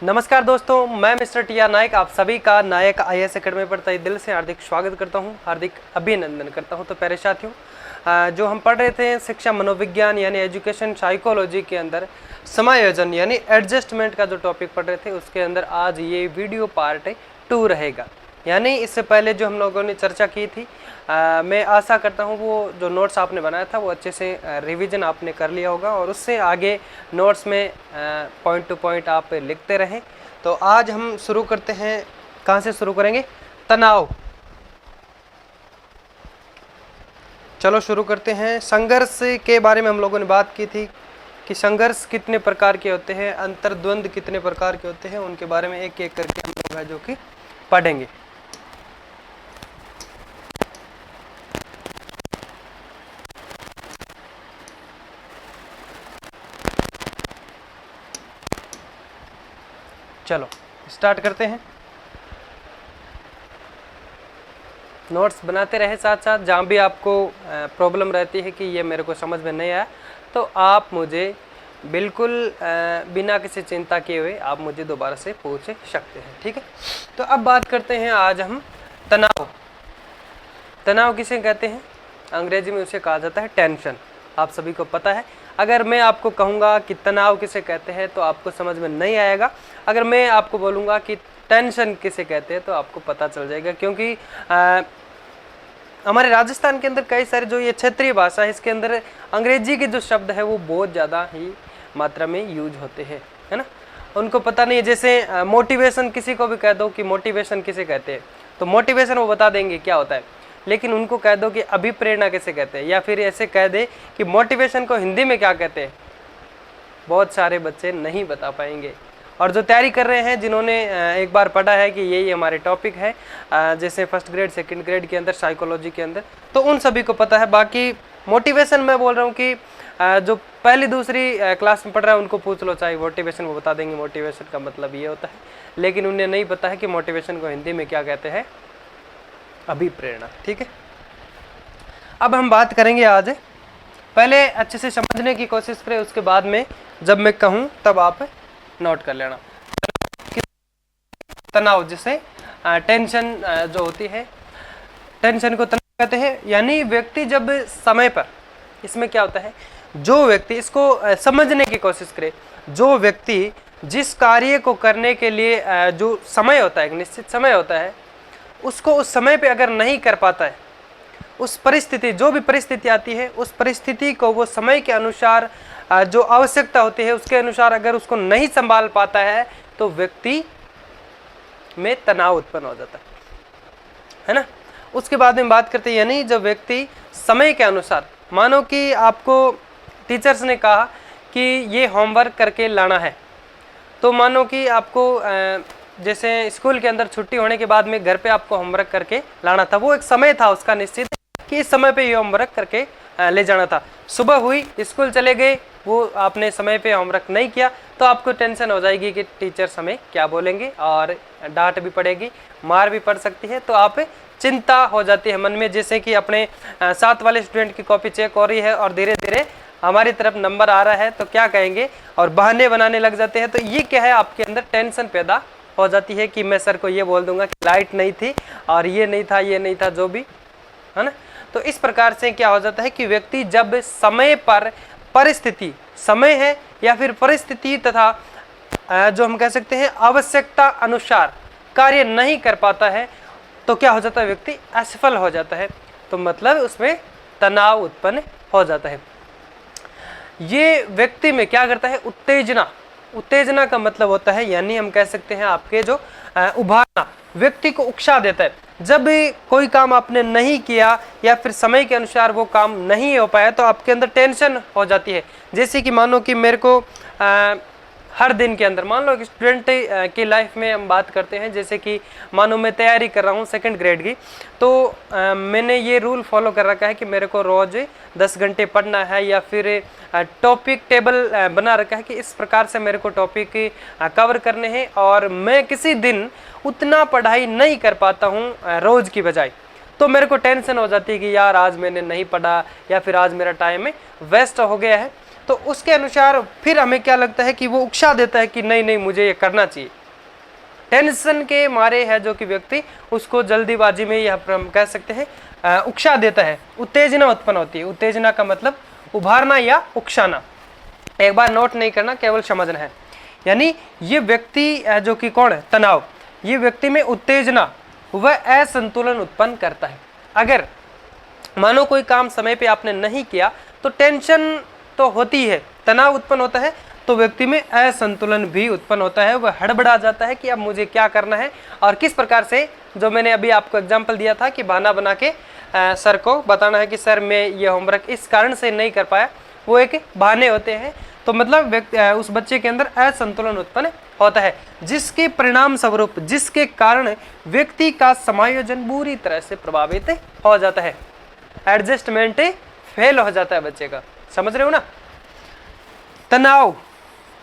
नमस्कार दोस्तों, मैं मिस्टर टी.आर. नायक आप सभी का नायक IAS एकेडमी पर तहे दिल से हार्दिक स्वागत करता हूं, हार्दिक अभिनंदन करता हूं। तो प्यारे साथियों, जो हम पढ़ रहे थे शिक्षा मनोविज्ञान यानी एजुकेशन साइकोलॉजी के अंदर समायोजन यानी एडजस्टमेंट का जो टॉपिक पढ़ रहे थे, उसके अंदर आज ये वीडियो पार्ट 2 रहेगा। यानी इससे पहले जो हम लोगों ने चर्चा की थी, मैं आशा करता हूँ वो जो नोट्स आपने बनाया था वो अच्छे से रिवीजन आपने कर लिया होगा और उससे आगे नोट्स में पॉइंट टू पॉइंट आप लिखते रहें। तो आज हम शुरू करते हैं। कहाँ से शुरू करेंगे? तनाव। चलो शुरू करते हैं। संघर्ष के बारे में हम लोगों ने बात की थी कि संघर्ष कितने प्रकार के होते हैं, अंतर्द्वंद कितने प्रकार के होते हैं, उनके बारे में एक एक करके हम लोग जो कि पढ़ेंगे। चलो स्टार्ट करते हैं। नोट्स बनाते रहे साथ साथ। जहाँ भी आपको प्रॉब्लम रहती है कि ये मेरे को समझ में नहीं आया, तो आप मुझे बिल्कुल बिना किसी चिंता किए हुए आप मुझे दोबारा से पूछ सकते हैं, ठीक है। तो अब बात करते हैं आज हम तनाव। तनाव किसे कहते हैं? अंग्रेजी में उसे कहा जाता है टेंशन। आप सभी को पता है। अगर मैं आपको कहूँगा कि तनाव किसे कहते हैं तो आपको समझ में नहीं आएगा। अगर मैं आपको बोलूँगा कि टेंशन किसे कहते हैं तो आपको पता चल जाएगा, क्योंकि हमारे राजस्थान के अंदर कई सारे जो ये क्षेत्रीय भाषा है, इसके अंदर अंग्रेजी के जो शब्द है वो बहुत ज़्यादा ही मात्रा में यूज होते हैं, है ना। उनको पता नहीं है। जैसे मोटिवेशन किसी को भी कह दो कि मोटिवेशन किसे कहते हैं, तो मोटिवेशन वो बता देंगे क्या होता है। लेकिन उनको कह दो कि अभिप्रेरणा किसे कहते हैं, या फिर ऐसे कह दे कि मोटिवेशन को हिंदी में क्या कहते हैं, बहुत सारे बच्चे नहीं बता पाएंगे। और जो तैयारी कर रहे हैं, जिन्होंने एक बार पढ़ा है कि यही हमारे टॉपिक है, जैसे फर्स्ट ग्रेड सेकंड ग्रेड के अंदर साइकोलॉजी के अंदर, तो उन सभी को पता है। बाकी मोटिवेशन मैं बोल रहा हूँ कि जो पहली दूसरी क्लास में पढ़ रहा है उनको पूछ लो, चाहे मोटिवेशन वो बता देंगे मोटिवेशन का मतलब ये होता है। लेकिन उन्हें नहीं पता है कि मोटिवेशन को हिंदी में क्या कहते हैं, अभिप्रेरणा, ठीक है। अब हम बात करेंगे आज। पहले अच्छे से समझने की कोशिश करें, उसके बाद में जब मैं कहूँ तब आप नोट कर लेना। तनाव जिसे टेंशन जो होती है, टेंशन को तनाव कहते हैं। यानी व्यक्ति जब समय पर, इसमें क्या होता है, जो व्यक्ति इसको समझने की कोशिश करे, जो व्यक्ति जिस कार्य को करने के लिए जो समय होता है, एक निश्चित समय होता है, उसको उस समय पे अगर नहीं कर पाता है, उस परिस्थिति, जो भी परिस्थिति आती है, उस परिस्थिति को वो समय के अनुसार जो आवश्यकता होती है उसके अनुसार अगर उसको नहीं संभाल पाता है, तो व्यक्ति में तनाव उत्पन्न हो जाता है ना। उसके बाद में बात करते हैं, यानी जब व्यक्ति समय के अनुसार, मानो कि आपको टीचर्स ने कहा कि ये होमवर्क करके लाना है, तो मानो कि आपको जैसे स्कूल के अंदर छुट्टी होने के बाद में घर पे आपको होमवर्क करके लाना था, वो एक समय था उसका निश्चित कि इस समय पे ये होमवर्क करके ले जाना था। सुबह हुई, स्कूल चले गए, वो आपने समय पे होमवर्क नहीं किया, तो आपको टेंशन हो जाएगी कि टीचर्स हमें क्या बोलेंगे, और डांट भी पड़ेगी, मार भी पड़ सकती है। तो आप चिंता हो जाती है मन में, जैसे कि अपने साथ वाले स्टूडेंट की कॉपी चेक हो रही है और धीरे धीरे हमारी तरफ नंबर आ रहा है, तो क्या कहेंगे, और बहाने बनाने लग जाते हैं। तो ये क्या है, आपके अंदर टेंशन पैदा हो जाती है कि मैं सर को ये बोल दूंगा कि लाइट नहीं थी और ये नहीं था, ये नहीं था, जो भी है ना। तो इस प्रकार से क्या हो जाता है कि व्यक्ति जब समय पर परिस्थिति, समय है या फिर परिस्थिति तथा जो हम कह सकते हैं आवश्यकता अनुसार कार्य नहीं कर पाता है, तो क्या हो जाता है, व्यक्ति असफल हो जाता है। तो मतलब उसमें तनाव उत्पन्न हो जाता है। ये व्यक्ति में क्या करता है, उत्तेजना। उत्तेजना का मतलब होता है, यानी हम कह सकते हैं आपके जो उभारना, व्यक्ति को उकसा देता है। जब कोई काम आपने नहीं किया या फिर समय के अनुसार वो काम नहीं हो पाया, तो आपके अंदर टेंशन हो जाती है। जैसे कि मानो कि मेरे को हर दिन के अंदर, मान लो एक स्टूडेंट की लाइफ में हम बात करते हैं, जैसे कि मानो मैं तैयारी कर रहा हूँ सेकंड ग्रेड की, तो मैंने ये रूल फॉलो कर रखा है कि मेरे को रोज 10 घंटे पढ़ना है, या फिर टॉपिक टेबल बना रखा है कि इस प्रकार से मेरे को टॉपिक कवर करने हैं, और मैं किसी दिन उतना पढ़ाई नहीं कर पाता हूँ रोज की बजाय, तो मेरे को टेंशन हो जाती है कि यार आज मैंने नहीं पढ़ा, या फिर आज मेरा टाइम वेस्ट हो गया है। तो उसके अनुसार फिर हमें क्या लगता है कि वो उकसा देता है कि नहीं नहीं मुझे ये करना चाहिए। टेंशन के मारे है जो कि व्यक्ति उसको जल्दीबाजी में या हम कह सकते हैं उकसा देता है, उत्तेजना उत्पन्न होती है। उत्तेजना का मतलब उभारना या उकसाना। एक बार नोट नहीं करना, केवल समझना है। यानी ये व्यक्ति जो कि कौन है, तनाव, ये व्यक्ति में उत्तेजना वह असंतुलन उत्पन्न करता है। अगर मानो कोई काम समय पे आपने नहीं किया तो टेंशन तो होती है, तनाव उत्पन्न होता है, तो व्यक्ति में असंतुलन भी उत्पन्न होता है। वह हड़बड़ा जाता है कि अब मुझे क्या करना है और किस प्रकार से, जो मैंने अभी आपको एग्जांपल दिया था कि बहाना बना के सर को बताना है कि सर मैं ये होमवर्क इस कारण से नहीं कर पाया, वो एक बहाने होते हैं। तो मतलब उस बच्चे के अंदर असंतुलन उत्पन्न होता है, जिसके परिणाम स्वरूप, जिसके कारण व्यक्ति का समायोजन बुरी तरह से प्रभावित हो जाता है, एडजस्टमेंट फेल हो जाता है बच्चे का। समझ रहे हो ना। तनाव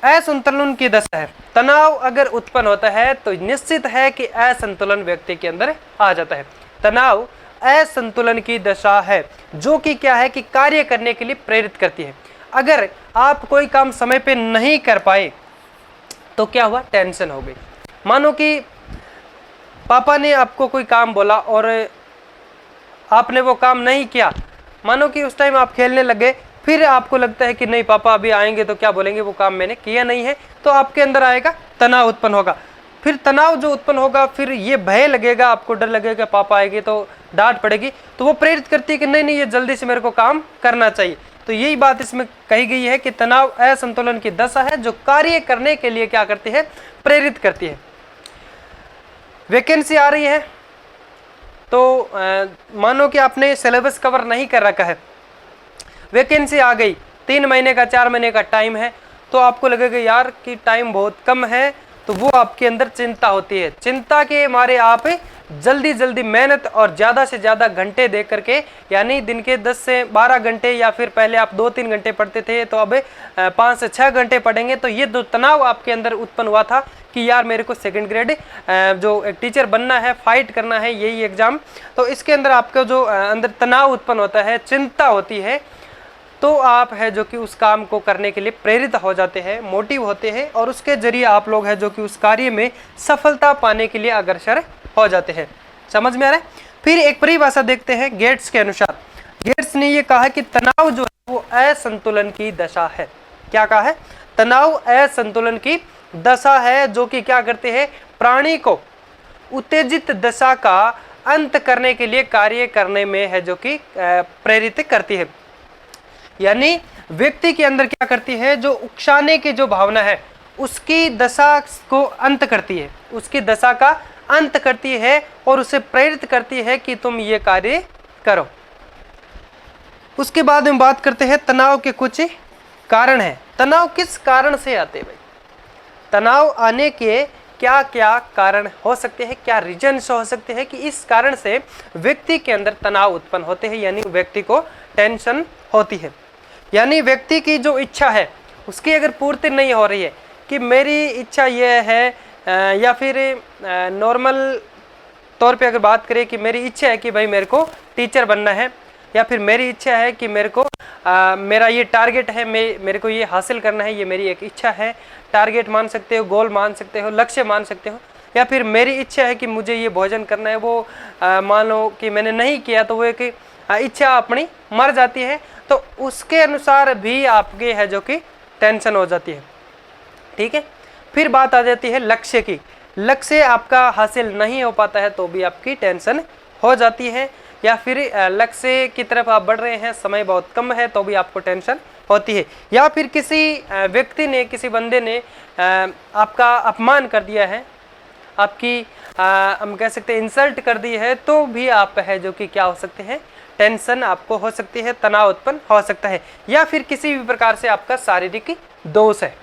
असंतुलन की दशा है। तनाव अगर उत्पन्न होता है तो निश्चित है कि असंतुलन व्यक्ति के अंदर आ जाता है। तनाव असंतुलन की दशा है जो कि क्या है कि कार्य करने के लिए प्रेरित करती है। अगर आप कोई काम समय पे नहीं कर पाए तो क्या हुआ, टेंशन हो गई। मानो कि पापा ने आपको कोई काम बोला और आपने वो काम नहीं किया, मानो कि उस टाइम आप खेलने लगे, फिर आपको लगता है कि नहीं पापा अभी आएंगे तो क्या बोलेंगे, वो काम मैंने किया नहीं है, तो आपके अंदर आएगा तनाव उत्पन्न होगा। फिर तनाव जो उत्पन्न होगा, फिर ये भय लगेगा, आपको डर लगेगा पापा आएंगे तो डांट पड़ेगी, तो वो प्रेरित करती है कि नहीं नहीं ये जल्दी से मेरे को काम करना चाहिए। तो यही बात इसमें कही गई है कि तनाव असंतुलन की दशा है जो कार्य करने के लिए क्या करती है, प्रेरित करती है। वैकेंसी आ रही है तो मानो कि आपने सिलेबस कवर नहीं कर रखा है, वैकेंसी आ गई, 3 महीने का 4 महीने का टाइम है, तो आपको लगेगा यार कि टाइम बहुत कम है, तो वो आपके अंदर चिंता होती है। चिंता के मारे आप जल्दी जल्दी मेहनत और ज़्यादा से ज़्यादा घंटे दे करके, यानी दिन के 10 से 12 घंटे, या फिर पहले आप 2-3 घंटे पढ़ते थे तो अब 5 से 6 घंटे पढ़ेंगे। तो ये जो तनाव आपके अंदर उत्पन्न हुआ था कि यार मेरे को सेकंड ग्रेड जो एक टीचर बनना है, फाइट करना है, यही एग्ज़ाम, तो इसके अंदर आपका जो अंदर तनाव उत्पन्न होता है, चिंता होती है, तो आप है जो कि उस काम को करने के लिए प्रेरित हो जाते हैं, मोटिव होते हैं, और उसके जरिए आप लोग है जो कि उस कार्य में सफलता पाने के लिए अग्रसर हो जाते हैं। समझ में आ रहा है। फिर एक परिभाषा देखते हैं गेट्स के अनुसार। गेट्स ने ये कहा कि तनाव जो है वो असंतुलन की दशा है। क्या कहा है, तनाव असंतुलन की दशा है जो कि क्या करते हैं, प्राणी को उत्तेजित दशा का अंत करने के लिए कार्य करने में है जो कि प्रेरित करती है। यानी व्यक्ति के अंदर क्या करती है, जो उकसाने की जो भावना है उसकी दशा को अंत करती है, उसकी दशा का अंत करती है और उसे प्रेरित करती है कि तुम ये कार्य करो। उसके बाद हम बात करते हैं तनाव के कुछ कारण हैं। तनाव किस कारण से आते हैं भाई, तनाव आने के क्या क्या कारण हो सकते हैं, क्या रीजन्स हो सकते हैं कि इस कारण से व्यक्ति के अंदर तनाव उत्पन्न होते हैं, यानी व्यक्ति को टेंशन होती है। यानी व्यक्ति की जो इच्छा है उसकी अगर पूर्ति नहीं हो रही है कि मेरी इच्छा ये है, या फिर नॉर्मल तौर पे अगर बात करें कि मेरी इच्छा है कि भाई मेरे को टीचर बनना है, या फिर मेरी इच्छा है कि मेरे को मेरा ये टारगेट है, मेरे को ये हासिल करना है, ये मेरी एक इच्छा है, टारगेट मान सकते हो, गोल मान सकते हो, लक्ष्य मान सकते हो, या फिर मेरी इच्छा है कि मुझे ये भोजन करना है, वो मान लो कि मैंने नहीं किया तो वो एक इच्छा अपनी मर जाती है, तो उसके अनुसार भी आपके है जो कि टेंशन हो जाती है। ठीक है। फिर बात आ जाती है लक्ष्य की। लक्ष्य आपका हासिल नहीं हो पाता है तो भी आपकी टेंशन हो जाती है, या फिर लक्ष्य की तरफ आप बढ़ रहे हैं, समय बहुत कम है तो भी आपको टेंशन होती है, या फिर किसी व्यक्ति ने, किसी बंदे ने आपका अपमान कर दिया है, आपकी हम कह सकते हैं इंसल्ट कर दी है, तो भी आप है जो कि क्या हो सकते हैं, टेंशन आपको हो सकती है, तनाव उत्पन्न हो सकता है। या फिर किसी भी प्रकार से आपका शारीरिक दोष है,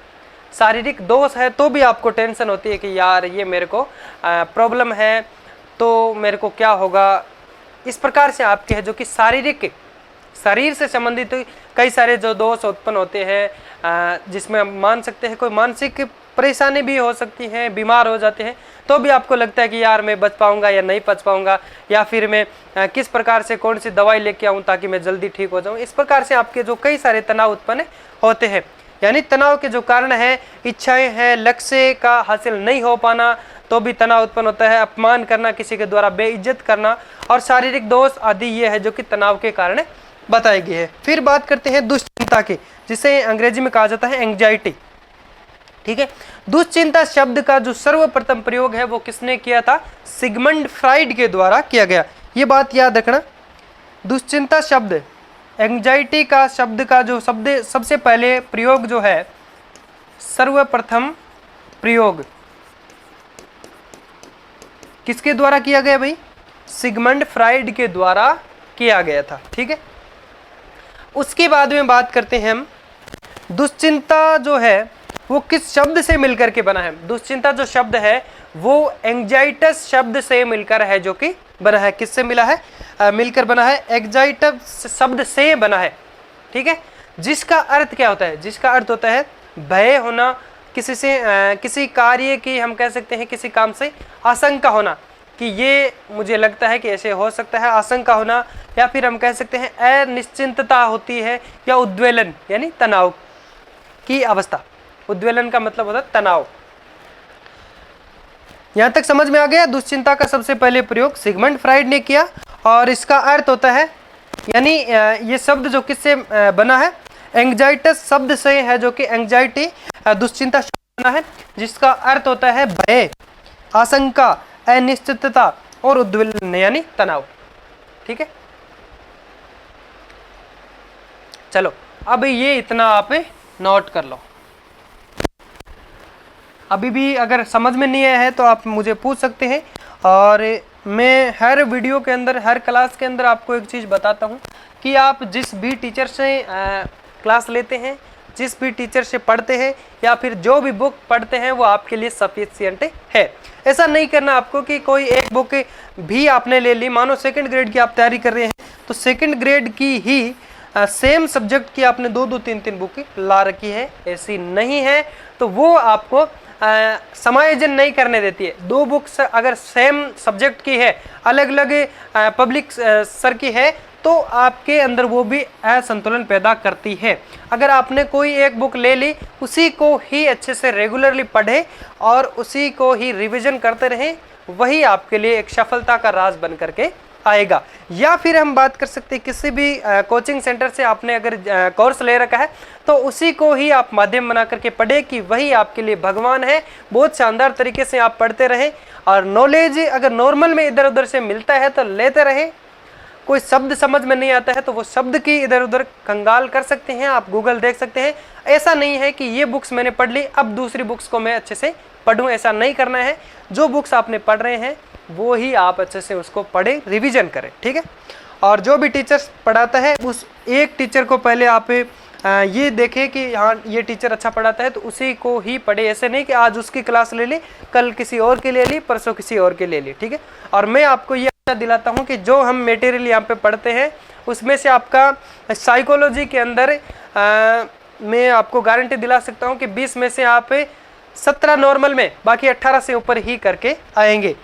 शारीरिक दोष है तो भी आपको टेंशन होती है कि यार ये मेरे को प्रॉब्लम है तो मेरे को क्या होगा। इस प्रकार से आपके है जो कि शारीरिक, शरीर से संबंधित कई सारे जो दोष उत्पन्न होते हैं, जिसमें हम मान सकते हैं कोई मानसिक परेशानी भी हो सकती है, बीमार हो जाते हैं, तो भी आपको लगता है कि यार मैं बच पाऊंगा या नहीं बच पाऊंगा, या फिर मैं किस प्रकार से कौन सी दवाई लेके आऊं ताकि मैं जल्दी ठीक हो जाऊं। इस प्रकार से आपके जो कई सारे तनाव उत्पन्न होते हैं। यानी तनाव के जो कारण है, इच्छाएं हैं, लक्ष्य का हासिल नहीं हो पाना तो भी तनाव उत्पन्न होता है, अपमान करना, किसी के द्वारा बेइज्जत करना, और शारीरिक दोष आदि ये है जो कि तनाव के कारण बताई गई है। फिर बात करते हैं दुश्चिंता की, जिसे अंग्रेजी में कहा जाता है एंग्जाइटी। ठीक है, दुश्चिंता शब्द का जो सर्वप्रथम प्रयोग है वो किसने किया था? सिगमंड फ्राइड के द्वारा किया गया। ये बात याद रखना। दुश्चिंता शब्द, एंग्जाइटी का शब्द का जो शब्द सबसे पहले प्रयोग जो है, सर्वप्रथम प्रयोग किसके द्वारा किया गया भाई? सिगमंड फ्राइड के द्वारा किया गया था। ठीक है, उसके बाद में बात करते हैं हम, दुश्चिंता जो है वो किस शब्द से मिलकर के बना है? दुश्चिंता जो शब्द है वो एंग्जाइटस शब्द से मिलकर है, जो कि बना है, किससे मिला है? मिलकर बना है, एंग्जाइटस शब्द से बना है। ठीक है, जिसका अर्थ क्या होता है? जिसका अर्थ होता है भय होना, किसी से किसी कार्य की, हम कह सकते हैं किसी काम से आशंका होना कि ये मुझे लगता है कि ऐसे हो सकता है, आशंका होना, या फिर हम कह सकते हैं अनिश्चितता होती है, या उद्वेलन यानी तनाव की अवस्था। उद्वेलन का मतलब होता है तनाव। यहां तक समझ में आ गया? दुश्चिंता का सबसे पहले प्रयोग सिगमंड फ्राइड ने किया, और इसका अर्थ होता है, यानी ये शब्द जो किससे बना है? एंग्जाइटस शब्द से है, जो कि एंग्जाइटी दुश्चिंता शब्द बना है, जिसका अर्थ होता है भय, आशंका, अनिश्चितता और उद्वेलन यानी तनाव। ठीक है, चलो अब ये इतना आप नोट कर लो। अभी भी अगर समझ में नहीं आया है तो आप मुझे पूछ सकते हैं, और मैं हर वीडियो के अंदर, हर क्लास के अंदर आपको एक चीज़ बताता हूँ कि आप जिस भी टीचर से क्लास लेते हैं, जिस भी टीचर से पढ़ते हैं, या फिर जो भी बुक पढ़ते हैं, वो आपके लिए सफिशिएंट है। ऐसा नहीं करना आपको कि कोई एक बुक भी आपने ले ली, मानो सेकंड ग्रेड की आप तैयारी कर रहे हैं, तो सेकंड ग्रेड की ही सेम सब्जेक्ट की आपने 2-2, 3-3 बुक ला रखी है, ऐसी नहीं है। तो वो आपको समायोजन नहीं करने देती है। 2 बुक्स अगर सेम सब्जेक्ट की है, अलग अलग पब्लिक सर की है, तो आपके अंदर वो भी असंतुलन पैदा करती है। अगर आपने कोई एक बुक ले ली, उसी को ही अच्छे से रेगुलरली पढ़े और उसी को ही रिवीजन करते रहें, वही आपके लिए एक सफलता का राज बन करके आएगा। या फिर हम बात कर सकते हैं, किसी भी कोचिंग सेंटर से आपने अगर कोर्स ले रखा है, तो उसी को ही आप माध्यम बना करके पढ़े कि वही आपके लिए भगवान है। बहुत शानदार तरीके से आप पढ़ते रहें, और नॉलेज अगर नॉर्मल में इधर उधर से मिलता है तो लेते रहें। कोई शब्द समझ में नहीं आता है तो वो शब्द की इधर उधर कंगाल कर सकते हैं, आप गूगल देख सकते हैं। ऐसा नहीं है कि ये बुक्स मैंने पढ़ ली, अब दूसरी बुक्स को मैं अच्छे से पढ़ूं, ऐसा नहीं करना है। जो बुक्स आपने पढ़ रहे हैं वो ही आप अच्छे से उसको पढ़े, रिवीजन करें। ठीक है, और जो भी टीचर पढ़ाता है, उस एक टीचर को पहले आप ये देखें कि हाँ ये टीचर अच्छा पढ़ाता है, तो उसी को ही पढ़े। ऐसे नहीं कि आज उसकी क्लास ले ली, कल किसी और के ले ली, परसों किसी और के ले ली। ठीक है, और मैं आपको ये दिलाता हूँ कि जो हम मटेरियल यहाँ पे पढ़ते हैं, उसमें से आपका साइकोलॉजी के अंदर मैं आपको गारंटी दिला सकता हूँ कि 20 में से आप 17 नॉर्मल में, बाकी 18 से ऊपर ही करके आएंगे।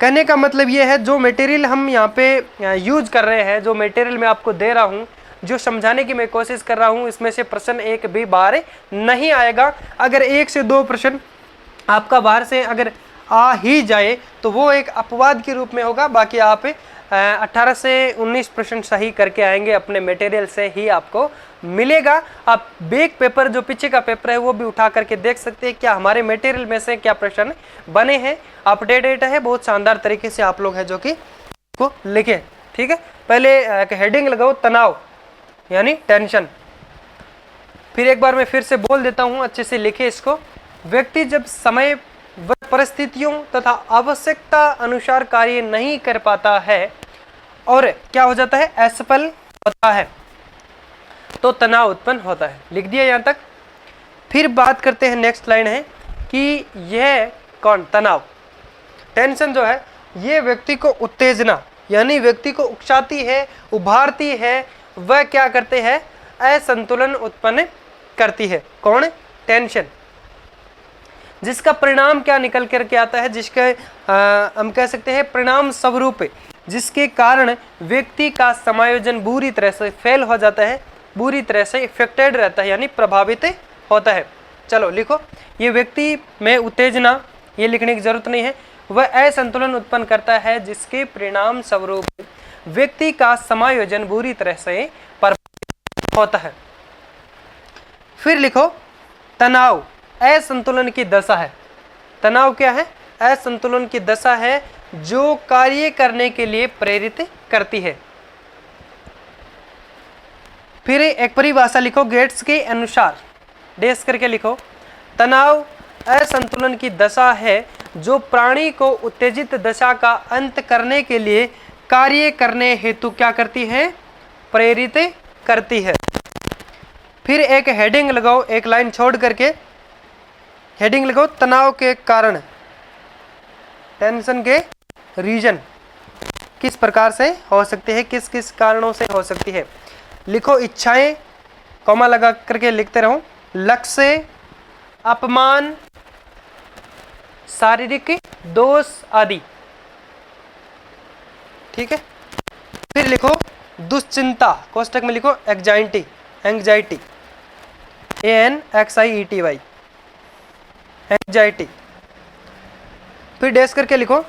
कहने का मतलब ये है, जो मटेरियल हम यहाँ पे यूज कर रहे हैं, जो मटेरियल मैं आपको दे रहा हूँ, जो समझाने की मैं कोशिश कर रहा हूँ, इसमें से प्रश्न एक भी बाहर नहीं आएगा। अगर 1 से 2 प्रश्न आपका बाहर से अगर आ ही जाए तो वो एक अपवाद के रूप में होगा, बाकी आप 18 से 19 प्रश्न सही करके आएंगे, अपने मटेरियल से ही आपको मिलेगा। आप बैक पेपर, जो पीछे का पेपर है, वो भी उठा करके देख सकते हैं क्या हमारे मटेरियल में से क्या प्रश्न बने हैं। अपडेटेड है, बहुत शानदार तरीके से आप लोग हैं जो कि को लिखे। ठीक है, पहले हेडिंग लगाओ तनाव यानी टेंशन। फिर एक बार मैं फिर से बोल देता हूँ, अच्छे से लिखे इसको। व्यक्ति जब समय व परिस्थितियों तथा आवश्यकता अनुसार कार्य नहीं कर पाता है और क्या हो जाता है, असफल होता है, तो तनाव उत्पन्न होता है। लिख दिया यहाँ तक। फिर बात करते हैं, नेक्स्ट लाइन है कि यह कौन, तनाव, टेंशन जो है, ये व्यक्ति को उत्तेजना यानी व्यक्ति को उकसाती है, उभारती है, वह क्या करते हैं, असंतुलन उत्पन्न करती है। कौन, टेंशन। जिसका परिणाम क्या निकल करके आता है, जिसके हम कह सकते हैं परिणाम स्वरूप, जिसके कारण व्यक्ति का समायोजन बुरी तरह से फेल हो जाता है, बुरी तरह से इफेक्टेड रहता है, यानी प्रभावित होता है। चलो लिखो, ये व्यक्ति में उत्तेजना, ये लिखने की जरूरत नहीं है, वह असंतुलन उत्पन्न करता है जिसके परिणाम स्वरूप व्यक्ति का समायोजन बुरी तरह से प्रभावित होता है। फिर लिखो, तनाव असंतुलन की दशा है। तनाव क्या है? असंतुलन की दशा है जो कार्य करने के लिए प्रेरित करती है। फिर एक परिभाषा लिखो गेट्स के अनुसार, डेस करके लिखो, तनाव असंतुलन की दशा है जो प्राणी को उत्तेजित दशा का अंत करने के लिए कार्य करने हेतु क्या करती है? प्रेरित करती है। फिर एक हेडिंग लगाओ, एक लाइन छोड़ करके हेडिंग लगाओ, तनाव के कारण, टेंशन के रीजन किस प्रकार से हो सकती है, किस किस कारणों से हो सकती है। लिखो, इच्छाएं, कॉमा लगा करके लिखते रहो, लक्ष्य, अपमान, शारीरिक दोष आदि। ठीक है। फिर लिखो दुश्चिंता, कोष्टक में लिखो एंग्जाइटी, एंग्जाइटी, ANXIETY, एंग्जाइटी। फिर डैश करके लिखो,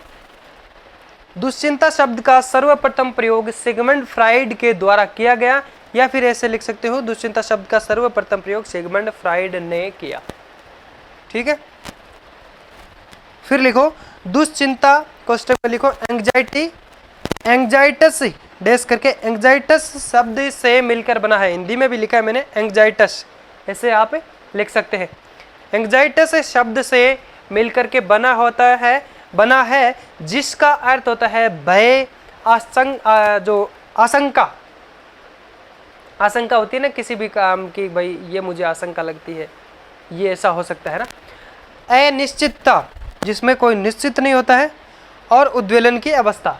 दुश्चिंता शब्द का सर्वप्रथम प्रयोग सिगमंड फ्राइड के द्वारा किया गया, या फिर ऐसे लिख सकते हो, दुश्चिंता शब्द का सर्वप्रथम प्रयोग सिगमंड फ्राइड ने किया। ठीक है। फिर लिखो दुश्चिंता, कोष्टक में लिखो एंग्जाइटी, एंग्जाइटस, डैश करके, एंग्जाइटस शब्द से मिलकर बना है। हिंदी में भी लिखा है मैंने एंग्जाइटस, ऐसे आप लिख सकते हैं। एंग्जाइटस शब्द से मिलकर के बना है जिसका अर्थ होता है भय, आशंका होती है ना किसी भी काम की, भाई ये मुझे आशंका लगती है, ये ऐसा हो सकता है ना। अनिश्चितता, जिसमें कोई निश्चित नहीं होता है, और उद्वेलन की अवस्था।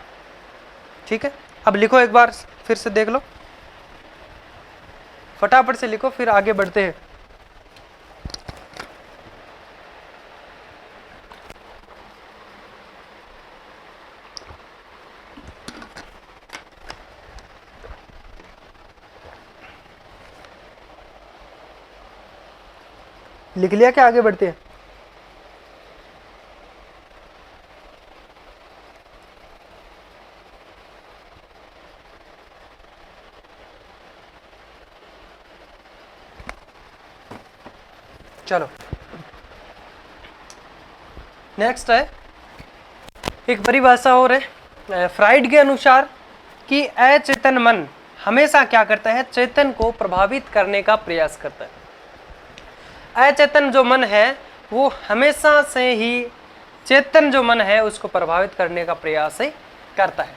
ठीक है। अब लिखो, एक बार फिर से देख लो, फटाफट से लिखो, फिर आगे बढ़ते हैं। लिख लिया क्या? आगे बढ़ते हैं। चलो नेक्स्ट है, एक परिभाषा और है फ्राइड के अनुसार कि अचेतन मन हमेशा क्या करता है? चेतन को प्रभावित करने का प्रयास करता है। अचेतन जो मन है वो हमेशा से ही चेतन जो मन है उसको प्रभावित करने का प्रयास करता है,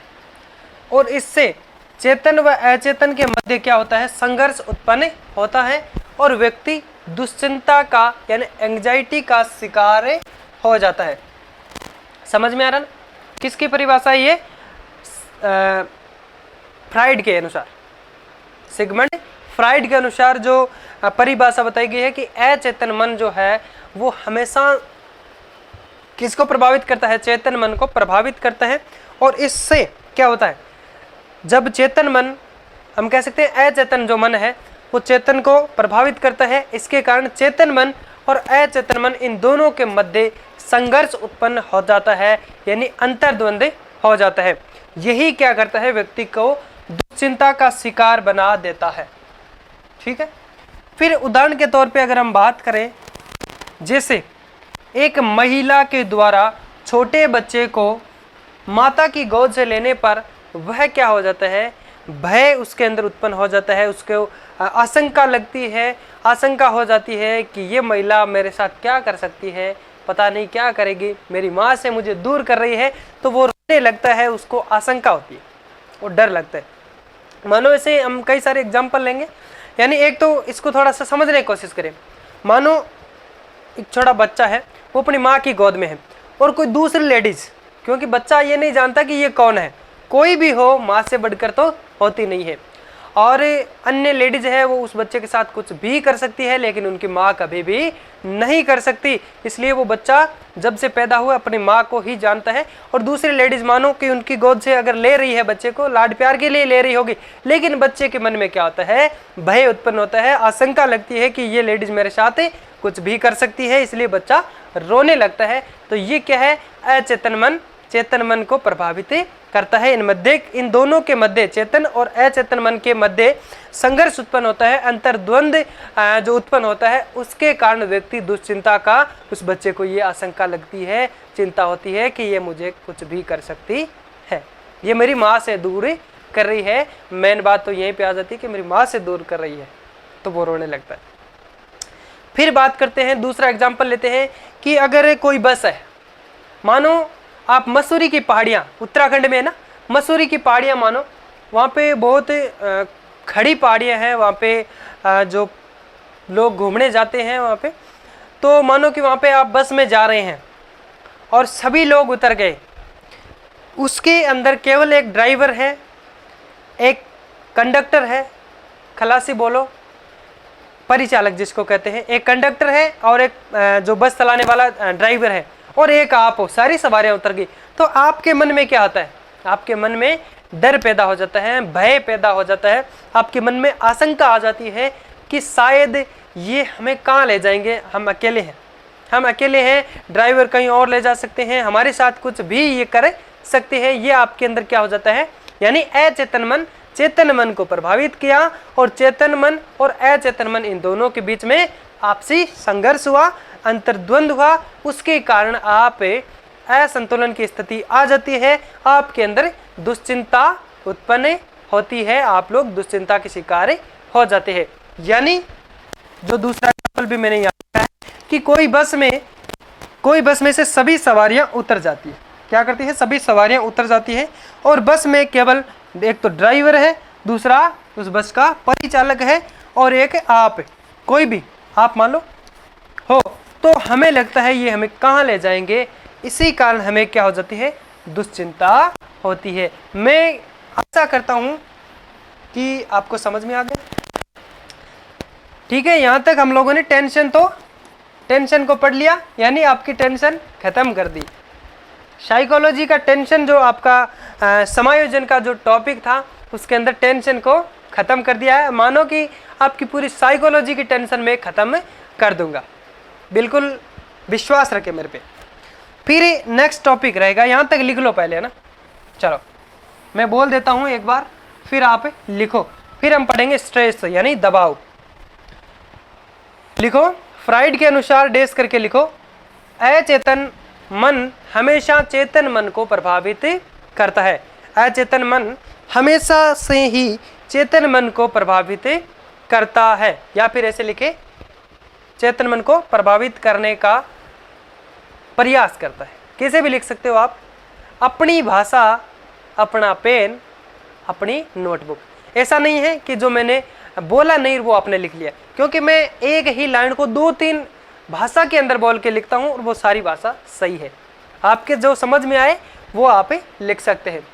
और इससे चेतन व अचेतन के मध्य क्या होता है? संघर्ष उत्पन्न होता है, और व्यक्ति दुश्चिंता का यानी एंग्जाइटी का शिकार हो जाता है। समझ में आ रहा ना? किसकी परिभाषा ये? फ्राइड के अनुसार, सिगमंड फ्राइड के अनुसार जो परिभाषा बताई गई है कि अचेतन मन जो है वो हमेशा किसको प्रभावित करता है? चेतन मन को प्रभावित करता है, और इससे क्या होता है? जब चेतन मन, हम कह सकते हैं अचेतन जो मन है वो चेतन को प्रभावित करता है, इसके कारण चेतन मन और अचेतन मन इन दोनों के मध्य संघर्ष उत्पन्न हो जाता है, यानी अंतर्द्वंद हो जाता है। यही क्या करता है? व्यक्ति को दुश्चिंता का शिकार बना देता है। ठीक है। फिर उदाहरण के तौर पे अगर हम बात करें, जैसे एक महिला के द्वारा छोटे बच्चे को माता की गोद से लेने पर वह क्या हो जाता है? भय उसके अंदर उत्पन्न हो जाता है, उसको आशंका लगती है, आशंका हो जाती है कि ये महिला मेरे साथ क्या कर सकती है, पता नहीं क्या करेगी, मेरी माँ से मुझे दूर कर रही है, तो वो रोने लगता है, उसको आशंका होती है, वो डर लगता है। मानो ऐसे हम कई सारे एग्जाम्पल लेंगे, यानी एक तो इसको थोड़ा सा समझने की कोशिश करें। मानो एक छोटा बच्चा है, वो अपनी माँ की गोद में है, और कोई दूसरी लेडीज, क्योंकि बच्चा ये नहीं जानता कि ये कौन है, कोई भी हो माँ से बढ़कर तो होती नहीं है, और अन्य लेडीज है वो उस बच्चे के साथ कुछ भी कर सकती है, लेकिन उनकी माँ कभी भी नहीं कर सकती। इसलिए वो बच्चा जब से पैदा हुआ अपनी माँ को ही जानता है। और दूसरी लेडीज मानो कि उनकी गोद से अगर ले रही है बच्चे को, लाड प्यार के लिए ले रही होगी, लेकिन बच्चे के मन में क्या होता है, भय उत्पन्न होता है, आशंका लगती है कि ये लेडीज मेरे साथ कुछ भी कर सकती है, इसलिए बच्चा रोने लगता है। तो ये क्या है, अचेतन मन चेतन मन को प्रभावित करता है। इन दोनों के मध्य, चेतन और अचेतन मन के मध्य संघर्ष उत्पन्न होता है, अंतर्द्वंद जो उत्पन्न होता है, उसके कारण व्यक्ति दुश्चिंता का, उस बच्चे को ये आशंका लगती है, चिंता होती है कि ये मुझे कुछ भी कर सकती है, ये मेरी माँ से दूर कर रही है। मेन बात तो यहीं पे आ जाती है कि मेरी माँ से दूर कर रही है, तो वो रोने लगता है। फिर बात करते हैं, दूसरा एग्जाम्पल लेते हैं कि अगर कोई बस है, मानो आप मसूरी की पहाड़ियाँ, उत्तराखंड में है ना, मसूरी की पहाड़ियाँ मानो, वहाँ पे बहुत खड़ी पहाड़ियाँ हैं, वहाँ पे जो लोग घूमने जाते हैं वहाँ पे, तो मानो कि वहाँ पे आप बस में जा रहे हैं और सभी लोग उतर गए, उसके अंदर केवल एक ड्राइवर है, एक कंडक्टर है, खलासी बोलो, परिचालक जिसको कहते हैं, एक कंडक्टर है और एक जो बस चलाने वाला ड्राइवर है, और एक आप हो, सारी सवारियां उतर गई। तो आपके मन में क्या आता है, आपके मन में डर पैदा हो जाता है, भय पैदा हो जाता है, आपके मन में आशंका आ जाती है कि शायद ये हमें कहाँ ले जाएंगे, हम अकेले हैं, ड्राइवर कहीं और ले जा सकते हैं, हमारे साथ कुछ भी ये कर सकते हैं। ये आपके अंदर क्या हो जाता है, यानी अचेतन मन चेतन मन को प्रभावित किया, और चेतन मन और अचेतन मन इन दोनों के बीच में आपसी संघर्ष हुआ, अंतर्द्वंद हुआ, उसके कारण आप असंतुलन की स्थिति आ जाती है, आपके अंदर दुश्चिंता उत्पन्न होती है, आप लोग दुश्चिंता के शिकार हो जाते हैं। यानी जो दूसरा एग्जाम्पल भी मैंने यहाँ है कि कोई बस में से सभी सवारियां उतर जाती है, क्या करती है, सभी सवारियां उतर जाती है, और बस में केवल एक तो ड्राइवर है, दूसरा उस बस का परिचालक है, और एक आप, कोई भी आप मान लो हो, तो हमें लगता है ये हमें कहाँ ले जाएंगे, इसी कारण हमें क्या हो जाती है, दुश्चिंता होती है। मैं आशा करता हूँ कि आपको समझ में आ गया। ठीक है, यहाँ तक हम लोगों ने टेंशन को पढ़ लिया, यानी आपकी टेंशन खत्म कर दी। साइकोलॉजी का टेंशन जो आपका समायोजन का जो टॉपिक था, उसके अंदर टेंशन को खत्म कर दिया है। मानो कि आपकी पूरी साइकोलॉजी की टेंशन में खत्म कर दूंगा, बिल्कुल विश्वास रखे मेरे पे। फिर नेक्स्ट टॉपिक रहेगा, यहाँ तक लिख लो पहले, है ना। चलो मैं बोल देता हूँ एक बार, फिर आप लिखो, फिर हम पढ़ेंगे स्ट्रेस यानी दबाव। लिखो, फ्राइड के अनुसार डैश करके लिखो, अचेतन मन हमेशा चेतन मन को प्रभावित करता है। अचेतन मन हमेशा से ही चेतन मन को प्रभावित करता है, या फिर ऐसे लिखे, चेतन मन को प्रभावित करने का प्रयास करता है। कैसे भी लिख सकते हो आप, अपनी भाषा, अपना पेन, अपनी नोटबुक। ऐसा नहीं है कि जो मैंने बोला नहीं वो आपने लिख लिया, क्योंकि मैं एक ही लाइन को 2-3 भाषा के अंदर बोल के लिखता हूँ और वो सारी भाषा सही है। आपके जो समझ में आए वो आप लिख सकते हैं।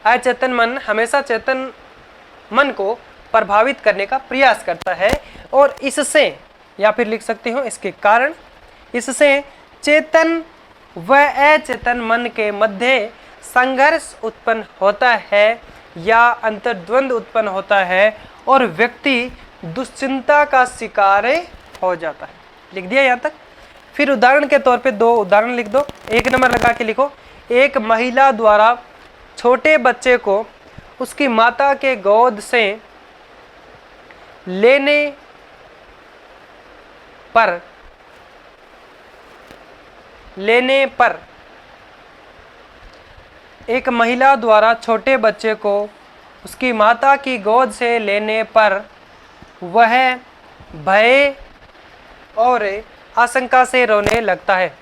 अचेतन मन हमेशा चेतन मन को प्रभावित करने का प्रयास करता है, और इससे, या फिर लिख सकते हो इसके कारण, इससे चेतन व अचेतन मन के मध्य संघर्ष उत्पन्न होता है या अंतर्द्वंद उत्पन्न होता है, और व्यक्ति दुश्चिंता का शिकार हो जाता है। लिख दिया यहाँ तक। फिर उदाहरण के तौर पे 2 उदाहरण लिख दो, 1 नंबर लगा के लिखो। एक महिला द्वारा छोटे बच्चे को उसकी माता के गोद से लेने पर एक महिला द्वारा छोटे बच्चे को उसकी माता की गोद से लेने पर वह भय और आशंका से रोने लगता है।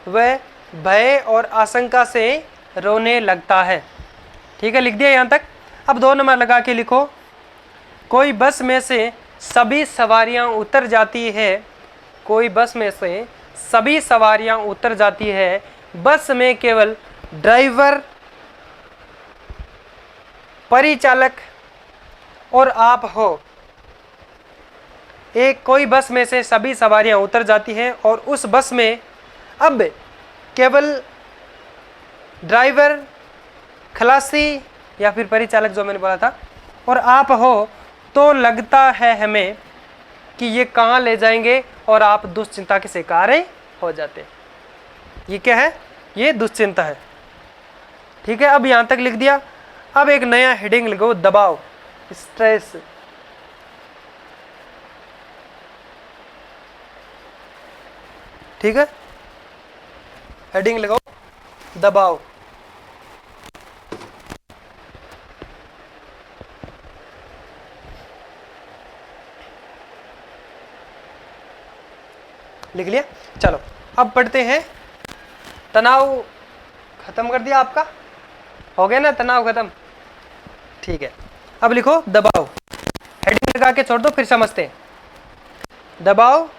वह भय और आशंका से रोने लगता है। ठीक है, लिख दिया यहाँ तक। अब 2 नंबर लगा के लिखो, कोई बस में से सभी सवारियां उतर जाती है। कोई बस में से सभी सवारियां उतर जाती है, बस में केवल ड्राइवर परिचालक और आप हो, एक कोई बस में से सभी सवारियां उतर जाती हैं और उस बस में अब केवल ड्राइवर, खलासी या फिर परिचालक जो मैंने बोला था और आप हो, तो लगता है हमें कि ये कहाँ ले जाएंगे और आप दुश्चिंता के शिकार हो जाते हैं। ये क्या है? ये दुश्चिंता है। ठीक है, अब यहाँ तक लिख दिया। अब एक नया हेडिंग लगाओ, दबाव, स्ट्रेस। ठीक है, हेडिंग लगाओ दबाव। लिख लिया? चलो अब पढ़ते हैं। तनाव खत्म कर दिया आपका, हो गया ना तनाव खत्म? ठीक है, अब लिखो दबाव। हेडिंग लगा के छोड़ दो, फिर समझते हैं। दबाव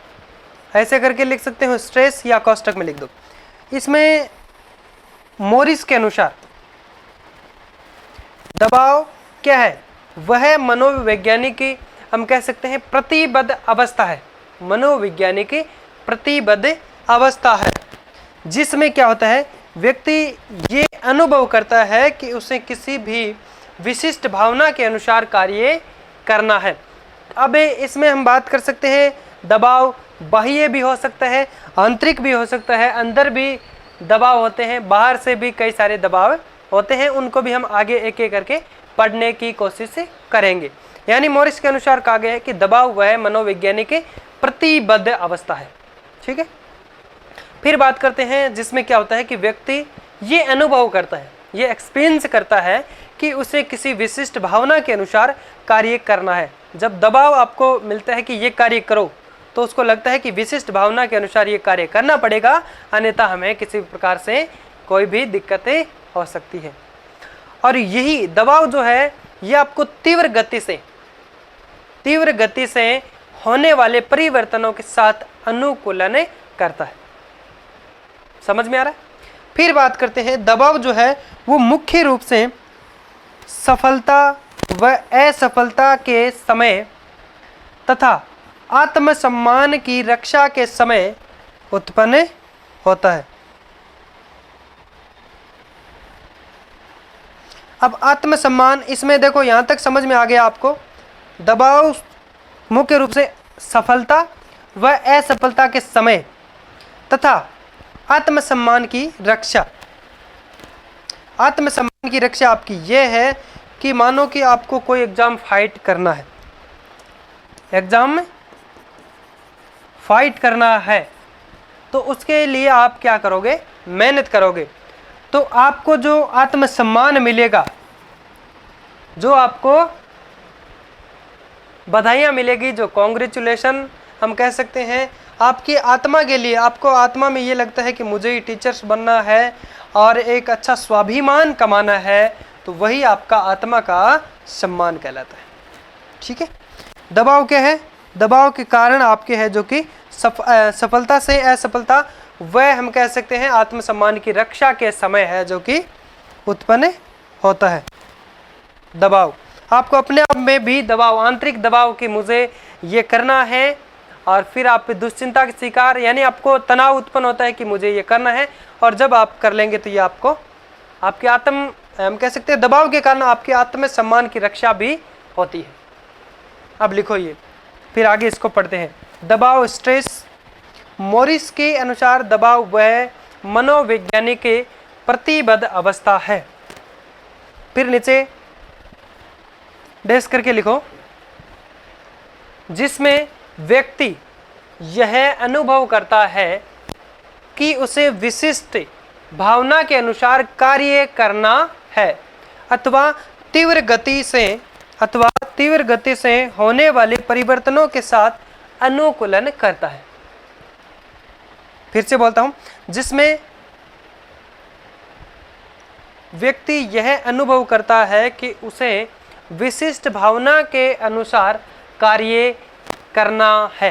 ऐसे करके लिख सकते हो, स्ट्रेस या कोष्टक में लिख दो। इसमें मोरिस के अनुसार दबाव क्या है? वह मनोवैज्ञानिक, हम कह सकते हैं प्रतिबद्ध अवस्था है। मनोवैज्ञानिक प्रतिबद्ध अवस्था है जिसमें क्या होता है, व्यक्ति ये अनुभव करता है कि उसे किसी भी विशिष्ट भावना के अनुसार कार्य करना है। अब इसमें हम बात कर सकते हैं, दबाव बाह्य भी हो सकता है, आंतरिक भी हो सकता है, अंदर भी दबाव होते हैं, बाहर से भी कई सारे दबाव होते हैं। उनको भी हम आगे एक एक करके पढ़ने की कोशिश करेंगे। यानी मोरिस के अनुसार कहा गया है कि दबाव वह मनोवैज्ञानिक प्रतिबद्ध अवस्था है। ठीक है, फिर बात करते हैं जिसमें क्या होता है कि व्यक्ति ये अनुभव करता है, ये एक्सपीरियंस करता है कि उसे किसी विशिष्ट भावना के अनुसार कार्य करना है। जब दबाव आपको मिलता है कि ये कार्य करो, तो उसको लगता है कि विशिष्ट भावना के अनुसार ये कार्य करना पड़ेगा, अन्यथा हमें किसी प्रकार से कोई भी दिक्कतें हो सकती है। और यही दबाव जो है ये आपको तीव्र गति से होने वाले परिवर्तनों के साथ अनुकूलन करता है। समझ में आ रहा है? फिर बात करते हैं, दबाव जो है वो मुख्य रूप से सफलता व असफलता के समय तथा आत्मसम्मान की रक्षा के समय उत्पन्न होता है। अब आत्मसम्मान, इसमें देखो यहां तक समझ में आ गया आपको। दबाव मुख्य रूप से सफलता व असफलता के समय तथा आत्मसम्मान की रक्षा। आत्मसम्मान की रक्षा आपकी यह है कि मानो कि आपको कोई एग्जाम फाइट करना है, एग्जाम में फाइट करना है, तो उसके लिए आप क्या करोगे? मेहनत करोगे। तो आपको जो आत्मसम्मान मिलेगा, जो आपको बधाइयाँ मिलेगी, जो कॉन्ग्रेचुलेशन हम कह सकते हैं, आपकी आत्मा के लिए, आपको आत्मा में ये लगता है कि मुझे ही टीचर्स बनना है और एक अच्छा स्वाभिमान कमाना है, तो वही आपका आत्मा का सम्मान कहलाता है। ठीक है, दबाव क्या है? दबाव के कारण आपके है जो कि सफलता से असफलता, वह हम कह सकते हैं आत्मसम्मान की रक्षा के समय है जो कि उत्पन्न होता है। दबाव आपको अपने आप में भी दबाव, आंतरिक दबाव कि मुझे ये करना है, और फिर आप दुश्चिंता के शिकार, यानी आपको तनाव उत्पन्न होता है कि मुझे ये करना है, और जब आप कर लेंगे तो ये आपको आपके आत्म, हम कह सकते हैं दबाव के कारण आपके आत्मसम्मान की रक्षा भी होती है। अब लिखो ये, फिर आगे इसको पढ़ते हैं। दबाव, स्ट्रेस। मोरिस के अनुसार दबाव वह मनोवैज्ञानिक प्रतिबद्ध अवस्था है। फिर नीचे डैश करके लिखो, जिसमें व्यक्ति यह अनुभव करता है कि उसे विशिष्ट भावना के अनुसार कार्य करना है, अथवा तीव्र गति से होने वाले परिवर्तनों के साथ अनुकूलन करता है। फिर से बोलता हूं, जिसमें व्यक्ति यह अनुभव करता है कि उसे विशिष्ट भावना के अनुसार कार्य करना है,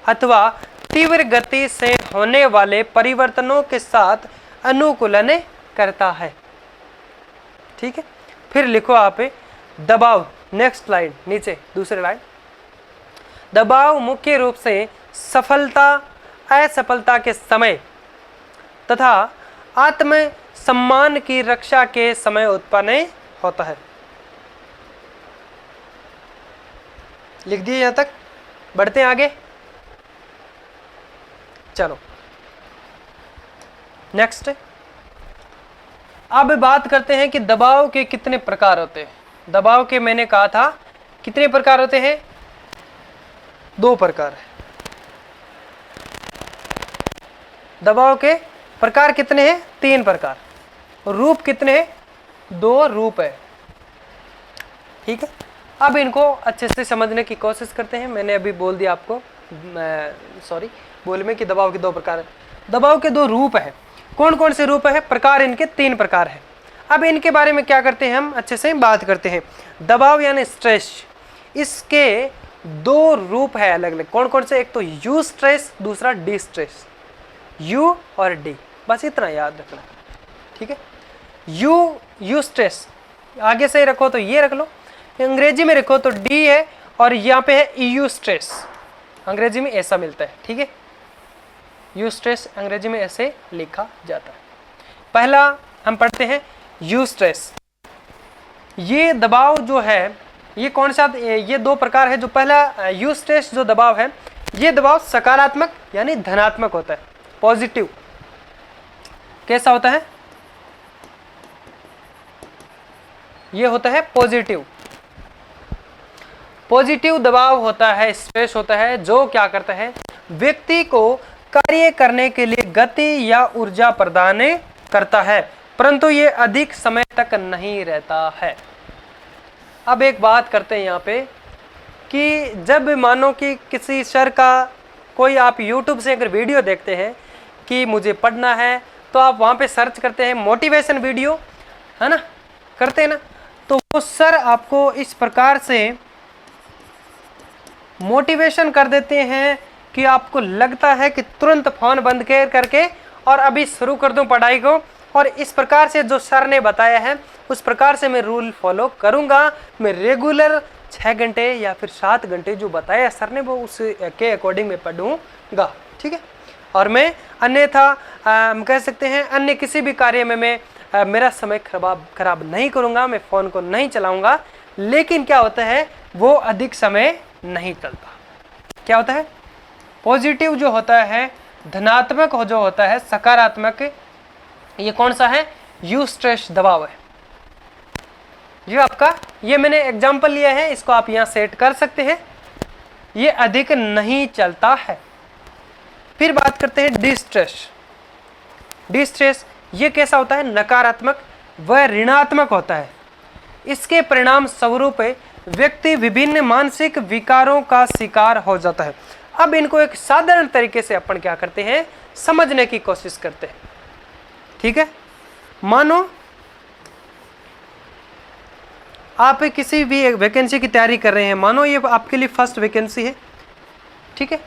अथवा तीव्र गति से होने वाले परिवर्तनों के साथ अनुकूलन करता है। ठीक है, फिर लिखो आप दबाव, नेक्स्ट लाइन नीचे दूसरी लाइन, दबाव मुख्य रूप से सफलता असफलता के समय तथा आत्म सम्मान की रक्षा के समय उत्पन्न होता है। लिख दिए यहां तक, बढ़ते हैं आगे। चलो नेक्स्ट, अब बात करते हैं कि दबाव के कितने प्रकार होते हैं। दबाव के मैंने कहा था कितने प्रकार होते हैं, 2 प्रकार है। दबाव के प्रकार कितने हैं, 3 प्रकार। रूप कितने हैं, 2 रूप है। ठीक है, अब इनको अच्छे से समझने की कोशिश करते हैं। मैंने अभी बोल दिया आपको, सॉरी बोल में कि दबाव के 2 प्रकार है। दबाव के 2 रूप है। कौन कौन से रूप है, प्रकार इनके 3 प्रकार है। अब इनके बारे में क्या करते हैं, हम अच्छे से बात करते हैं। दबाव यानी स्ट्रेस, इसके 2 रूप है अलग अलग। कौन कौन से, एक तो यू स्ट्रेस, दूसरा डी स्ट्रेस। यू और डी, बस इतना याद रखना। ठीक है, यू स्ट्रेस आगे से रखो तो ये रख लो, अंग्रेजी में रखो तो डी है, और यहाँ पे है यू स्ट्रेस, अंग्रेजी में ऐसा मिलता है। ठीक है, यू स्ट्रेस अंग्रेजी में ऐसे लिखा जाता है। पहला हम पढ़ते हैं यू स्ट्रेस। ये दबाव जो है, ये कौन सा, ये 2 प्रकार है। जो पहला यू स्ट्रेस जो दबाव है, ये दबाव सकारात्मक यानी धनात्मक होता है, पॉजिटिव। कैसा होता है, ये होता है पॉजिटिव। पॉजिटिव दबाव होता है, स्ट्रेस होता है, जो क्या करता है, व्यक्ति को कार्य करने के लिए गति या ऊर्जा प्रदान करता है, परंतु ये अधिक समय तक नहीं रहता है। अब एक बात करते हैं यहाँ पे कि जब मानो कि किसी सर का कोई, आप YouTube से अगर वीडियो देखते हैं कि मुझे पढ़ना है, तो आप वहाँ पे सर्च करते हैं मोटिवेशन वीडियो, है ना, करते हैं ना, तो वो सर आपको इस प्रकार से मोटिवेशन कर देते हैं कि आपको लगता है कि तुरंत फोन बंद करके और अभी शुरू कर दूं पढ़ाई को। और इस प्रकार से जो सर ने बताया है, उस प्रकार से मैं रूल फॉलो करूंगा। मैं रेगुलर 6 घंटे या फिर 7 घंटे जो बताया सर ने, वो उसके अकॉर्डिंग मैं पढ़ूंगा। ठीक है, और मैं अन्यथा हम कह सकते हैं अन्य किसी भी कार्य में मैं मेरा समय खराब नहीं करूंगा, मैं फ़ोन को नहीं चलाऊंगा। लेकिन क्या होता है, वो अधिक समय नहीं चलता। क्या होता है, पॉजिटिव जो होता है, धनात्मक जो होता है, सकारात्मक, ये कौन सा है, यू स्ट्रेस दबाव है। ये आपका, ये मैंने एग्जांपल लिया है, इसको आप यहाँ सेट कर सकते हैं। ये अधिक नहीं चलता है। फिर बात करते हैं डिस्ट्रेस। डिस्ट्रेस ये कैसा होता है, नकारात्मक व ऋणात्मक होता है। इसके परिणाम स्वरूप व्यक्ति विभिन्न मानसिक विकारों का शिकार हो जाता है। अब इनको एक साधारण तरीके से अपन क्या करते हैं, समझने की कोशिश करते हैं। ठीक है, मानो आप किसी भी वैकेंसी की तैयारी कर रहे हैं, मानो ये आपके लिए फर्स्ट वैकेंसी है। ठीक है,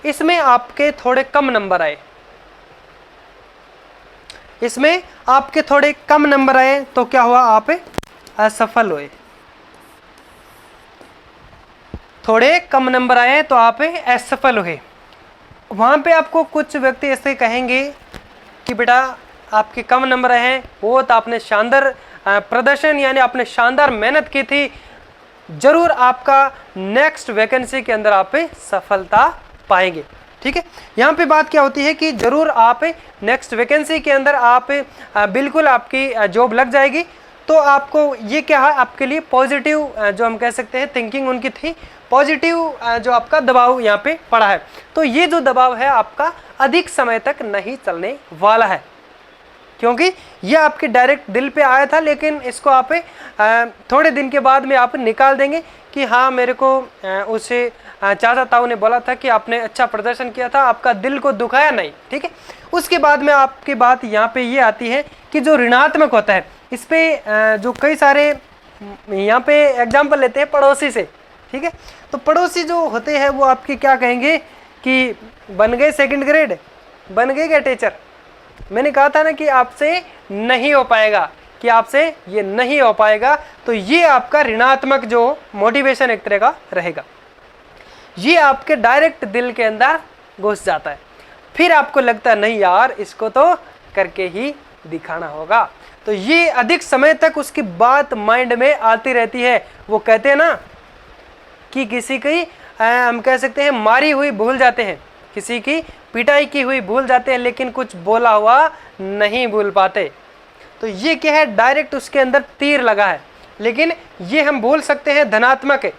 इसमें आपके थोड़े कम नंबर आए, इसमें आपके थोड़े कम नंबर आए, तो क्या हुआ, आप असफल हुए। थोड़े कम नंबर आए तो आप असफल हुए। वहाँ पे आपको कुछ व्यक्ति ऐसे कहेंगे कि बेटा आपके कम नंबर आए हैं, वो तो आपने शानदार प्रदर्शन यानी आपने शानदार मेहनत की थी, जरूर आपका नेक्स्ट वैकेंसी के अंदर आप सफलता पाएंगे। ठीक है, यहाँ पे बात क्या होती है कि जरूर आप नेक्स्ट वैकेंसी के अंदर आप बिल्कुल आपकी जॉब लग जाएगी। तो आपको ये क्या है, आपके लिए पॉजिटिव जो हम कह सकते हैं थिंकिंग उनकी थी, पॉजिटिव जो आपका दबाव यहाँ पे पड़ा है। तो ये जो दबाव है आपका अधिक समय तक नहीं चलने वाला है, क्योंकि ये आपके डायरेक्ट दिल पे आया था, लेकिन इसको आप थोड़े दिन के बाद में आप निकाल देंगे कि हाँ मेरे को उसे चाचा ताऊ ने बोला था कि आपने अच्छा प्रदर्शन किया था, आपका दिल को दुखाया नहीं। ठीक है, उसके बाद में आपकी बात यहाँ पे ये आती है कि जो ऋणात्मक होता है, इस पे जो कई सारे यहाँ पे एग्जाम्पल लेते हैं पड़ोसी से। ठीक है, तो पड़ोसी जो होते हैं वो आपके क्या कहेंगे कि बन गए 2nd ग्रेड, बन गए क्या टीचर, मैंने कहा था ना कि आपसे नहीं हो पाएगा, कि आपसे ये नहीं हो पाएगा, तो ये आपका ऋणात्मक जो मोटिवेशन एक तरह का रहेगा, ये आपके डायरेक्ट दिल के अंदर घुस जाता है। फिर आपको लगता है नहीं यार, इसको तो करके ही दिखाना होगा। तो ये अधिक समय तक उसकी बात माइंड में आती रहती है। वो कहते हैं ना कि किसी की हम कह सकते हैं मारी हुई भूल जाते हैं, किसी की पिटाई की हुई भूल जाते हैं, लेकिन कुछ बोला हुआ नहीं भूल पाते। तो ये क्या है, डायरेक्ट उसके अंदर तीर लगा है। लेकिन ये हम बोल सकते हैं धनात्मक है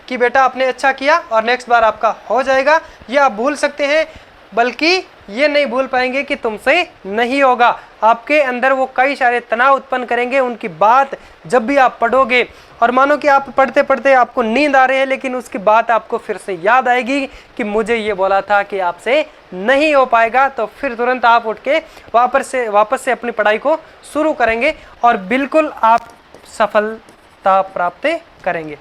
कि बेटा आपने अच्छा किया और नेक्स्ट बार आपका हो जाएगा, ये आप भूल सकते हैं। बल्कि ये नहीं भूल पाएंगे कि तुमसे नहीं होगा। आपके अंदर वो कई सारे तनाव उत्पन्न करेंगे। उनकी बात जब भी आप पढ़ोगे, और मानो कि आप पढ़ते पढ़ते आपको नींद आ रही है, लेकिन उसकी बात आपको फिर से याद आएगी कि मुझे ये बोला था कि आपसे नहीं हो पाएगा, तो फिर तुरंत आप उठ के वापस से अपनी पढ़ाई को शुरू करेंगे और बिल्कुल आप सफलता प्राप्त करेंगे।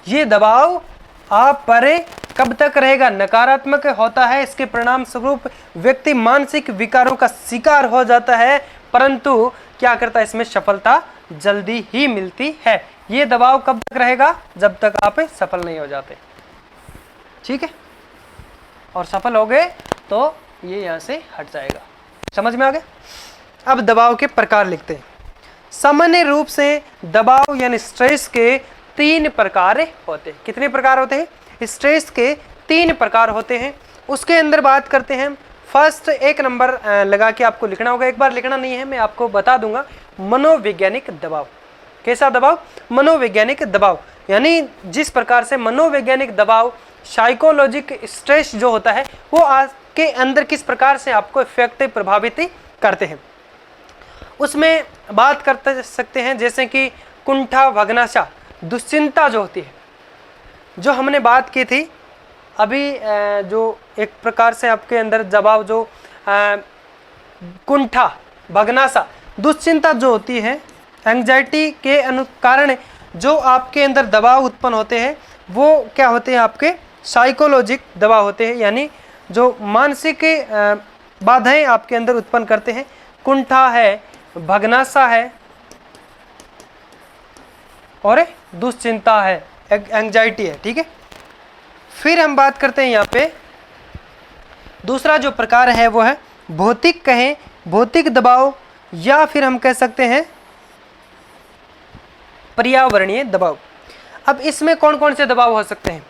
ये दबाव आप पर कब तक रहेगा? नकारात्मक होता है, इसके परिणाम स्वरूप व्यक्ति मानसिक विकारों का शिकार हो जाता है, परंतु क्या करता है, इसमें सफलता जल्दी ही मिलती है। ये दबाव कब तक रहेगा? जब तक आप सफल नहीं हो जाते। ठीक है, और सफल हो गए तो ये यहाँ से हट जाएगा। समझ में आ गया? अब दबाव के प्रकार लिखते हैं। सामान्य रूप से दबाव यानी स्ट्रेस के 3 प्रकार होते हैं। कितने प्रकार होते हैं? स्ट्रेस के 3 प्रकार होते हैं। उसके अंदर बात करते हैं। फर्स्ट 1 नंबर लगा के आपको लिखना होगा, एक बार लिखना नहीं है, मैं आपको बता दूंगा। मनोवैज्ञानिक दबाव। कैसा दबाव? मनोवैज्ञानिक दबाव, यानी जिस प्रकार से मनोवैज्ञानिक दबाव, साइकोलॉजिक स्ट्रेस जो होता है, वो आपके अंदर किस प्रकार से आपको इफेक्ट प्रभावित करते हैं, उसमें बात कर सकते हैं। जैसे कि कुंठा, भग्नाशा, दुश्चिंता जो होती है, जो हमने बात की थी अभी, जो एक प्रकार से आपके अंदर दबाव जो कुंठा, भग्नाशा, दुश्चिंता जो होती है, एंग्जाइटी के कारण जो आपके अंदर दबाव उत्पन्न होते हैं, वो क्या होते हैं? आपके साइकोलॉजिक दबाव होते हैं, यानी जो मानसिक बाधाएं आपके अंदर उत्पन्न करते हैं। कुंठा है, भग्नाशा है और दुश्चिंता है, एंग्जाइटी है। ठीक है, फिर हम बात करते हैं यहाँ पे दूसरा जो प्रकार है वो है भौतिक, कहें भौतिक दबाव, या फिर हम कह सकते हैं पर्यावरणीय दबाव। अब इसमें कौन कौन से दबाव हो सकते हैं?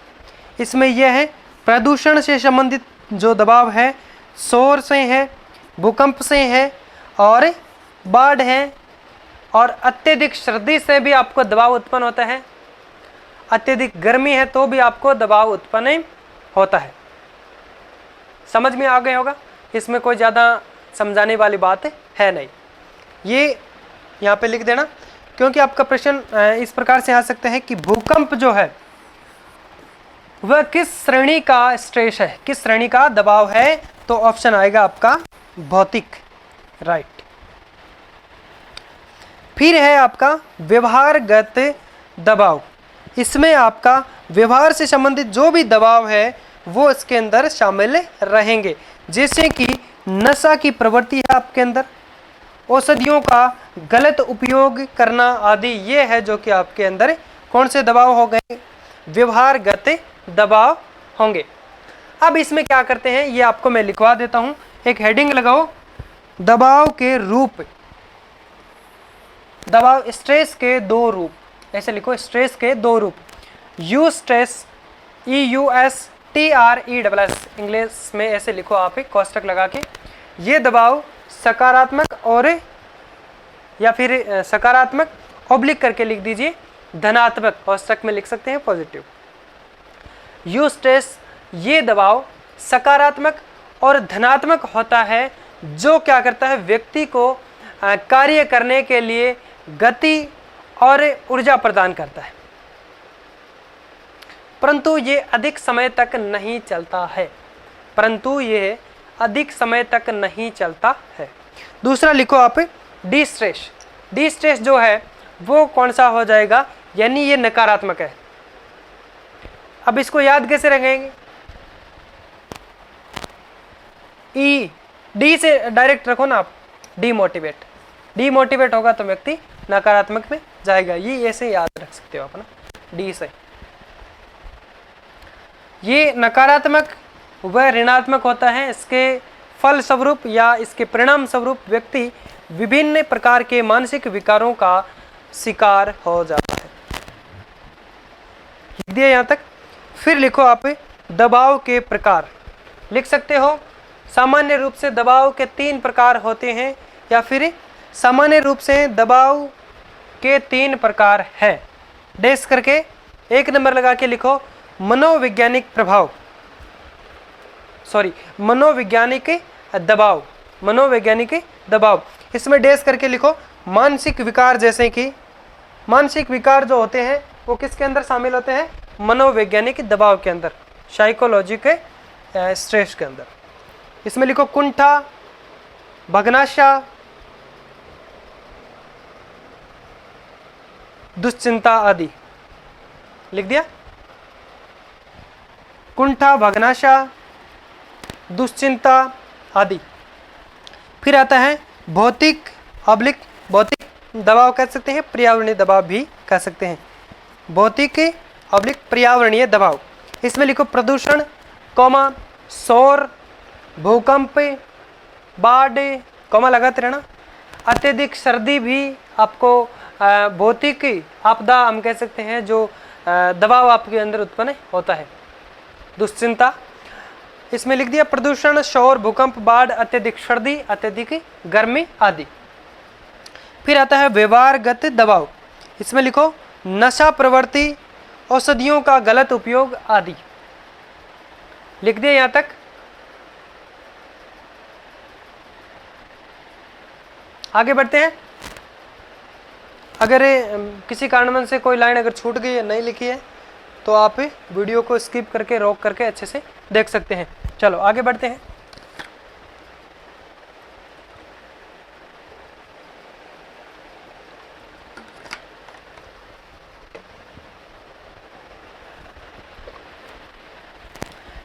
इसमें यह है प्रदूषण से संबंधित जो दबाव है, शोर से है, भूकंप से है, और बाढ़ है, और अत्यधिक सर्दी से भी आपको दबाव उत्पन्न होता है। अत्यधिक गर्मी है तो भी आपको दबाव उत्पन्न होता है। समझ में आ गया होगा? इसमें कोई ज़्यादा समझाने वाली बात है नहीं। ये यहाँ पे लिख देना, क्योंकि आपका प्रश्न इस प्रकार से आ सकता है कि भूकंप जो है वह किस श्रेणी का स्ट्रेस है, किस श्रेणी का दबाव है? तो ऑप्शन आएगा आपका भौतिक, राइट। फिर है आपका व्यवहारगत दबाव। इसमें आपका व्यवहार से संबंधित जो भी दबाव है वो इसके अंदर शामिल रहेंगे, जैसे कि नशा की प्रवृत्ति है आपके अंदर, औषधियों का गलत उपयोग करना आदि, ये है जो कि आपके अंदर कौन से दबाव हो गए? व्यवहारगत दबाव होंगे। अब इसमें क्या करते हैं, ये आपको मैं लिखवा देता हूं, एक हेडिंग लगाओ, दबाव के रूप। दबाव, स्ट्रेस के 2 रूप, ऐसे लिखो, स्ट्रेस के 2 रूप। यू स्ट्रेस, EUSTRESS, इंग्लिश में ऐसे लिखो आप, एक कोष्टक लगा के। ये दबाव सकारात्मक, और या फिर सकारात्मक ऑब्लिक करके लिख दीजिए, धनात्मक कोष्टक में लिख सकते हैं, पॉजिटिव। यू स्ट्रेस, ये दबाव सकारात्मक और धनात्मक होता है, जो क्या करता है, व्यक्ति को कार्य करने के लिए गति और ऊर्जा प्रदान करता है, परंतु ये अधिक समय तक नहीं चलता है, परंतु ये अधिक समय तक नहीं चलता है। दूसरा लिखो आप डी स्ट्रेस। डी स्ट्रेस जो है वो कौन सा हो जाएगा, यानी ये नकारात्मक है। अब इसको याद कैसे रखेंगे? डी से डायरेक्ट रखो ना आप, डीमोटिवेट। डीमोटिवेट होगा तो व्यक्ति नकारात्मक में जाएगा, ये ऐसे याद रख सकते हो अपना, डी से। ये नकारात्मक व ऋणात्मक होता है, इसके फल स्वरूप या इसके परिणाम स्वरूप व्यक्ति विभिन्न प्रकार के मानसिक विकारों का शिकार हो जाता है। लिख दिया यहाँ तक। फिर लिखो आप दबाव के प्रकार, लिख सकते हो सामान्य रूप से दबाव के 3 प्रकार होते हैं, या फिर सामान्य रूप से दबाव के 3 प्रकार हैं। डैश करके 1 नंबर लगा के लिखो मनोवैज्ञानिक प्रभाव, सॉरी मनोवैज्ञानिक दबाव, मनोवैज्ञानिक दबाव। इसमें डैश करके लिखो मानसिक विकार, जैसे कि मानसिक विकार जो होते हैं वो किसके अंदर शामिल होते हैं, मनोवैज्ञानिक दबाव के अंदर, साइकोलॉजी के स्ट्रेस के अंदर। इसमें लिखो कुंठा, भग्नाशा, दुश्चिंता आदि। लिख दिया, कुंठा, भग्नाशा, दुश्चिंता आदि। फिर आता है भौतिक ऑब्लिक, भौतिक दबाव कह सकते हैं, पर्यावरणीय दबाव भी कह सकते हैं, भौतिक ऑब्लिक पर्यावरणीय दबाव। इसमें लिखो प्रदूषण, कौमा, शोर, भूकंप, बाढ़, कौमा लगाते रहना, अत्यधिक सर्दी भी आपको भौतिक आपदा हम कह सकते हैं, जो दबाव आपके अंदर उत्पन्न होता है, दुश्चिंता। इसमें लिख दिया प्रदूषण, शोर, भूकंप, बाढ़, अत्यधिक सर्दी, अत्यधिक गर्मी आदि। फिर आता है व्यवहारगत दबाव। इसमें लिखो नशा प्रवृत्ति, औषधियों का गलत उपयोग आदि। लिख दिया यहाँ तक। आगे बढ़ते हैं। अगर किसी कारणवश से कोई लाइन अगर छूट गई है, नहीं लिखी है, तो आप वीडियो को स्किप करके, रोक करके अच्छे से देख सकते हैं। चलो आगे बढ़ते हैं।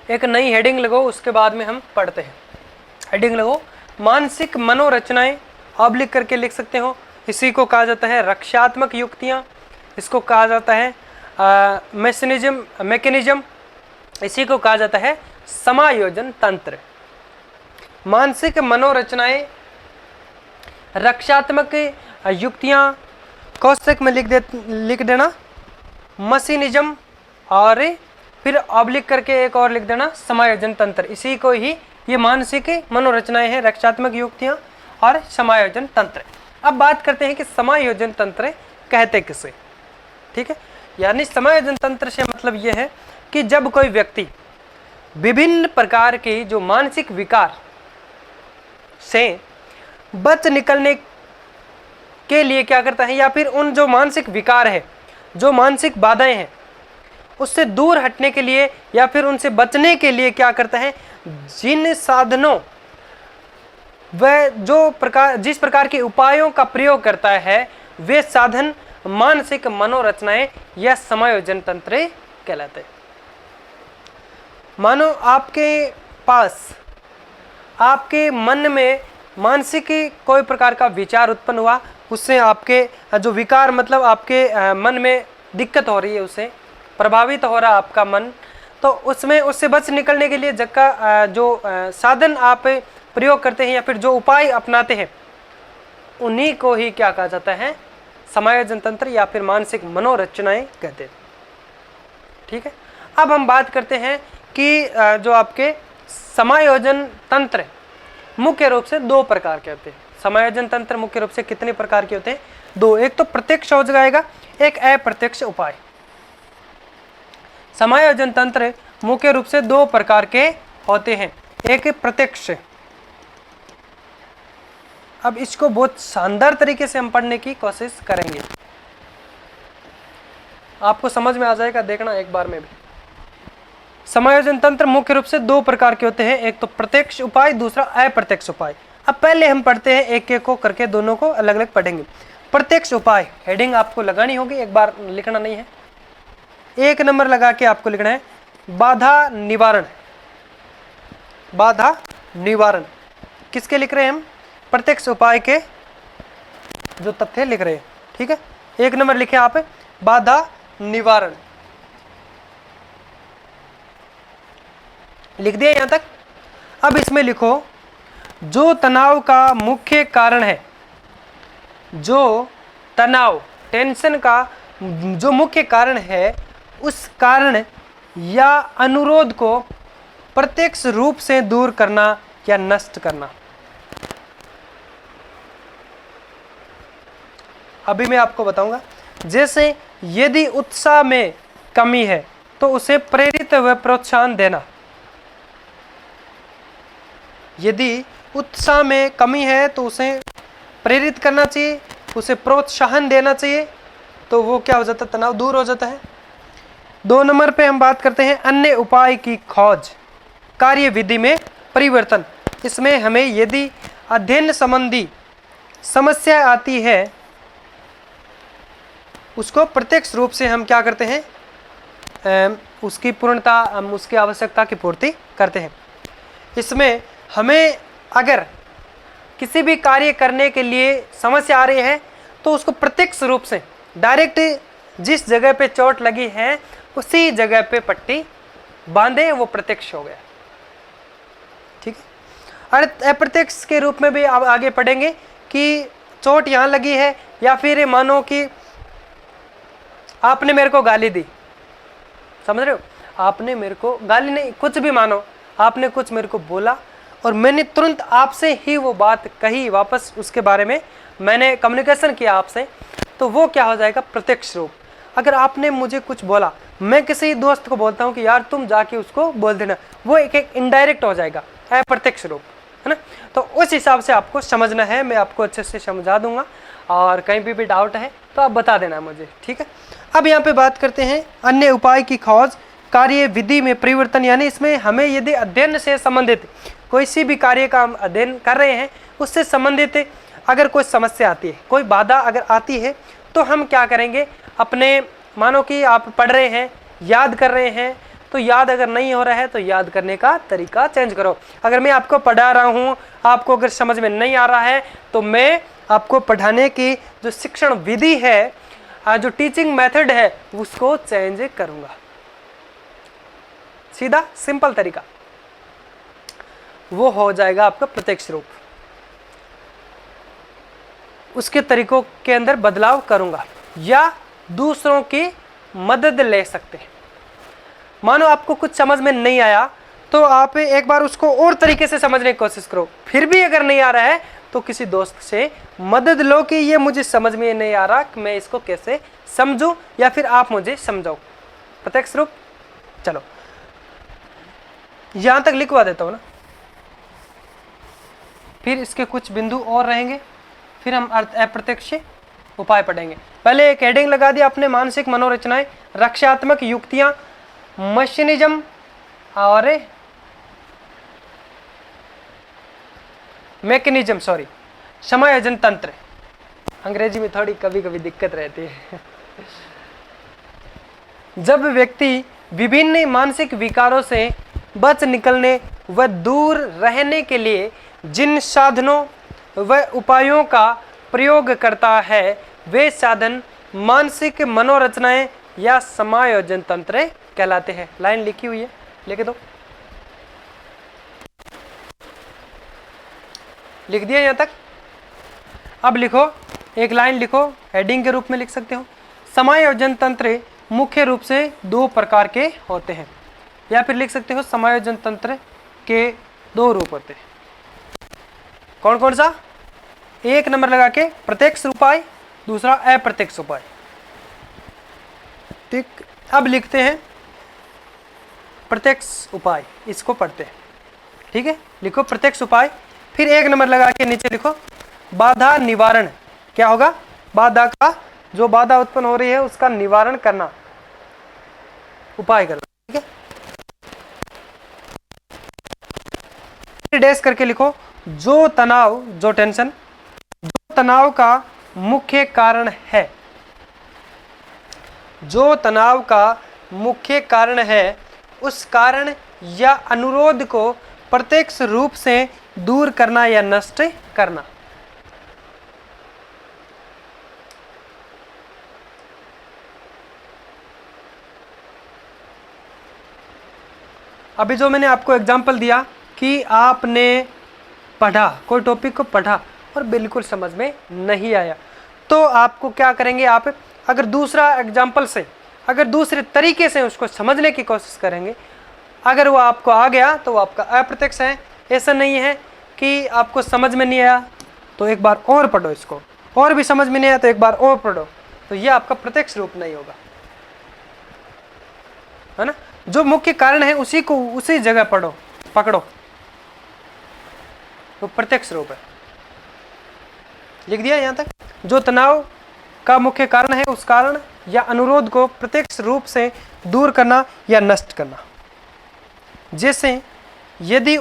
एक नई हेडिंग लगो, उसके बाद में हम पढ़ते हैं। हेडिंग लगो मानसिक मनोरचनाएं, आप लिख करके लिख सकते हो। इसी को कहा जाता है रक्षात्मक युक्तियां, इसको कहा जाता है मैकेनिज्म, इसी को कहा जाता है समायोजन तंत्र। मानसिक मनोरचनाएं, रक्षात्मक युक्तियां, कोष्टक में लिख देना मशीनिज्म, और फिर ऑब्लिक करके एक और लिख देना समायोजन तंत्र। इसी को ही ये मानसिक मनोरचनाएं हैं, रक्षात्मक युक्तियां और समायोजन तंत्र। अब बात करते हैं कि समायोजन तंत्र कहते किसे, ठीक है। यानी समायोजन तंत्र से मतलब यह है कि जब कोई व्यक्ति विभिन्न प्रकार के जो मानसिक विकार से बच निकलने के लिए क्या करता है, या फिर उन जो मानसिक विकार है, जो मानसिक बाधाएं हैं, उससे दूर हटने के लिए या फिर उनसे बचने के लिए क्या करता है, जिन साधनों वह जो प्रकार जिस प्रकार के उपायों का प्रयोग करता है, वे साधन मानसिक मनोरचनाएं या समायोजन तंत्र कहलाते हैं। मानो आपके पास, आपके मन में मानसिक कोई प्रकार का विचार उत्पन्न हुआ, उससे आपके जो विकार मतलब आपके मन में दिक्कत हो रही है, उससे प्रभावित हो रहा आपका मन, तो उसमें उससे बच निकलने के लिए जगह जो साधन आप प्रयोग करते हैं या फिर जो उपाय अपनाते हैं, उन्हीं को ही क्या कहा जाता है, समायोजन तंत्र या फिर मानसिक मनोरचनाएं कहते हैं, ठीक है। अब हम बात करते हैं कि जो आपके समायोजन तंत्र मुख्य रूप से 2 प्रकार के होते हैं। समायोजन तंत्र मुख्य रूप से कितने प्रकार के होते हैं, 2। एक तो प्रत्यक्ष हो जाएगा, एक अप्रत्यक्ष उपाय। समायोजन तंत्र मुख्य रूप से 2 प्रकार के होते हैं, एक प्रत्यक्ष। अब इसको बहुत शानदार तरीके से हम पढ़ने की कोशिश करेंगे, आपको समझ में आ जाएगा, देखना एक बार में भी। समायोजन तंत्र मुख्य रूप से 2 प्रकार के होते हैं, एक तो प्रत्यक्ष उपाय, दूसरा अप्रत्यक्ष उपाय। अब पहले हम पढ़ते हैं, एक एक को करके दोनों को अलग अलग पढ़ेंगे। प्रत्यक्ष उपाय हेडिंग आपको लगानी होगी, एक बार लिखना नहीं है, 1 नंबर लगा के आपको लिखना है बाधा निवारण। बाधा निवारण किसके लिख रहे हैं हम? प्रत्यक्ष उपाय के जो तथ्य लिख रहे हैं। ठीक है, 1 नंबर लिखे आप बाधा निवारण, लिख दिया यहां तक। अब इसमें लिखो जो तनाव का मुख्य कारण है, जो तनाव टेंशन का जो मुख्य कारण है, उस कारण या अनुरोध को प्रत्यक्ष रूप से दूर करना या नष्ट करना। अभी मैं आपको बताऊंगा। जैसे यदि उत्साह में कमी है तो उसे प्रेरित व प्रोत्साहन देना। यदि उत्साह में कमी है तो उसे प्रेरित करना चाहिए, उसे प्रोत्साहन देना चाहिए, तो वो क्या हो जाता है? तनाव दूर हो जाता है। 2 नंबर पे हम बात करते हैं अन्य उपाय की खोज, कार्य विधि में परिवर्तन। इसमें हमें यदि अध्ययन संबंधी समस्या आती है, उसको प्रत्यक्ष रूप से हम क्या करते हैं? उसकी पूर्णता, हम उसकी आवश्यकता की पूर्ति करते हैं। इसमें हमें अगर किसी भी कार्य करने के लिए समस्या आ रही है तो उसको प्रत्यक्ष रूप से डायरेक्ट जिस जगह पे चोट लगी है उसी जगह पे पट्टी बांधे, वो प्रत्यक्ष हो गया। ठीक है, और अप्रत्यक्ष के रूप में भी आप आगे पढ़ेंगे कि चोट यहाँ लगी है, या फिर मानो कि आपने मेरे को गाली दी, समझ रहे हो? आपने मेरे को गाली नहीं, कुछ भी मानो, आपने कुछ मेरे को बोला और मैंने तुरंत आपसे ही वो बात कही, वापस उसके बारे में मैंने कम्युनिकेशन किया आपसे, तो वो क्या हो जाएगा? प्रत्यक्ष रूप। अगर आपने मुझे कुछ बोला, मैं किसी दोस्त को बोलता हूँ कि यार तुम जाके उसको बोल देना, वो एक इनडायरेक्ट हो जाएगा, अप्रत्यक्ष रूप, है ना? तो उस हिसाब से आपको समझना है, मैं आपको अच्छे से समझा दूंगा, और कहीं भी डाउट है तो आप बता देना मुझे। ठीक है, अब यहाँ पे बात करते हैं अन्य उपाय की खोज, कार्य विधि में परिवर्तन। यानी इसमें हमें यदि अध्ययन से संबंधित कोई सी भी कार्य का हम अध्ययन कर रहे हैं, उससे संबंधित अगर कोई समस्या आती है, कोई बाधा अगर आती है, तो हम क्या करेंगे? अपने, मानो कि आप पढ़ रहे हैं, याद कर रहे हैं, तो याद अगर नहीं हो रहा है तो याद करने का तरीका चेंज करो। अगर मैं आपको पढ़ा रहा हूँ, आपको अगर समझ में नहीं आ रहा है, तो मैं आपको पढ़ाने की जो शिक्षण विधि है, जो टीचिंग मेथड है, उसको चेंज करूँगा। सीधा सिंपल तरीका, वो हो जाएगा आपका प्रत्यक्ष रूप। उसके तरीकों के अंदर बदलाव करूंगा, या दूसरों की मदद ले सकते हैं। मानो आपको कुछ समझ में नहीं आया, तो आप एक बार उसको और तरीके से समझने की कोशिश करो, फिर भी अगर नहीं आ रहा है तो किसी दोस्त से मदद लो कि ये मुझे समझ में नहीं आ रहा कि मैं इसको कैसे समझूं, या फिर आप मुझे समझाओ। प्रत्यक्ष रूप। चलो यहां तक लिखवा देता हूं ना, फिर इसके कुछ बिंदु और रहेंगे, फिर हम अप्रत्यक्ष उपाय पढ़ेंगे। पहले एक हेडिंग लगा दिया अपने, मानसिक मनोरचनाएं, रक्षात्मक युक्तियां, मशीनिज्म और मैकेनिज्म, सॉरी, समायोजन तंत्र। अंग्रेजी में थोड़ी कभी कभी दिक्कत रहती है। जब व्यक्ति विभिन्न मानसिक विकारों से बच निकलने व दूर रहने के लिए जिन साधनों व उपायों का प्रयोग करता है, वे साधन मानसिक मनोरचनाएं या समायोजन तंत्र कहलाते हैं। लाइन लिखी हुई है, लिख दो। लिख दिया यहां तक। अब लिखो, एक लाइन लिखो, हेडिंग के रूप में लिख सकते हो। समायोजन तंत्र मुख्य रूप से 2 प्रकार के होते हैं, या फिर लिख सकते हो समायोजन तंत्र के 2 रूप होते हैं। कौन कौन सा? 1 नंबर लगा के प्रत्यक्ष उपाय, दूसरा अप्रत्यक्ष उपाय। ठीक, अब लिखते हैं प्रत्यक्ष उपाय, इसको पढ़ते हैं। ठीक है, लिखो प्रत्यक्ष उपाय, फिर 1 नंबर लगा के नीचे लिखो बाधा निवारण। क्या होगा? बाधा का, जो बाधा उत्पन्न हो रही है उसका निवारण करना, उपाय करना। ठीक है, डैश करके लिखो जो तनाव, जो टेंशन, जो तनाव का मुख्य कारण है, जो तनाव का मुख्य कारण है, उस कारण या अनुरोध को प्रत्यक्ष रूप से दूर करना या नष्ट करना। अभी जो मैंने आपको एग्जाम्पल दिया कि आपने पढ़ा, कोई टॉपिक को पढ़ा और बिल्कुल समझ में नहीं आया, तो आपको क्या करेंगे, आप अगर दूसरा एग्जाम्पल से, अगर दूसरे तरीके से उसको समझने की कोशिश करेंगे, अगर वो आपको आ गया तो वो आपका अप्रत्यक्ष है। ऐसा नहीं है कि आपको समझ में नहीं आया तो एक बार और पढ़ो इसको, और भी समझ में नहीं आया तो एक बार और पढ़ो, तो ये आपका प्रत्यक्ष रूप नहीं होगा, है ना। जो मुख्य कारण है उसी को उसी जगह पढ़ो, पकड़ो, वो प्रत्यक्ष रूप है। लिख दिया यहां तक। जो तनाव का मुख्य कारण है उस कारण या अनुरोध को प्रत्यक्ष रूप से दूर करना या नष्ट करना। जैसे यदि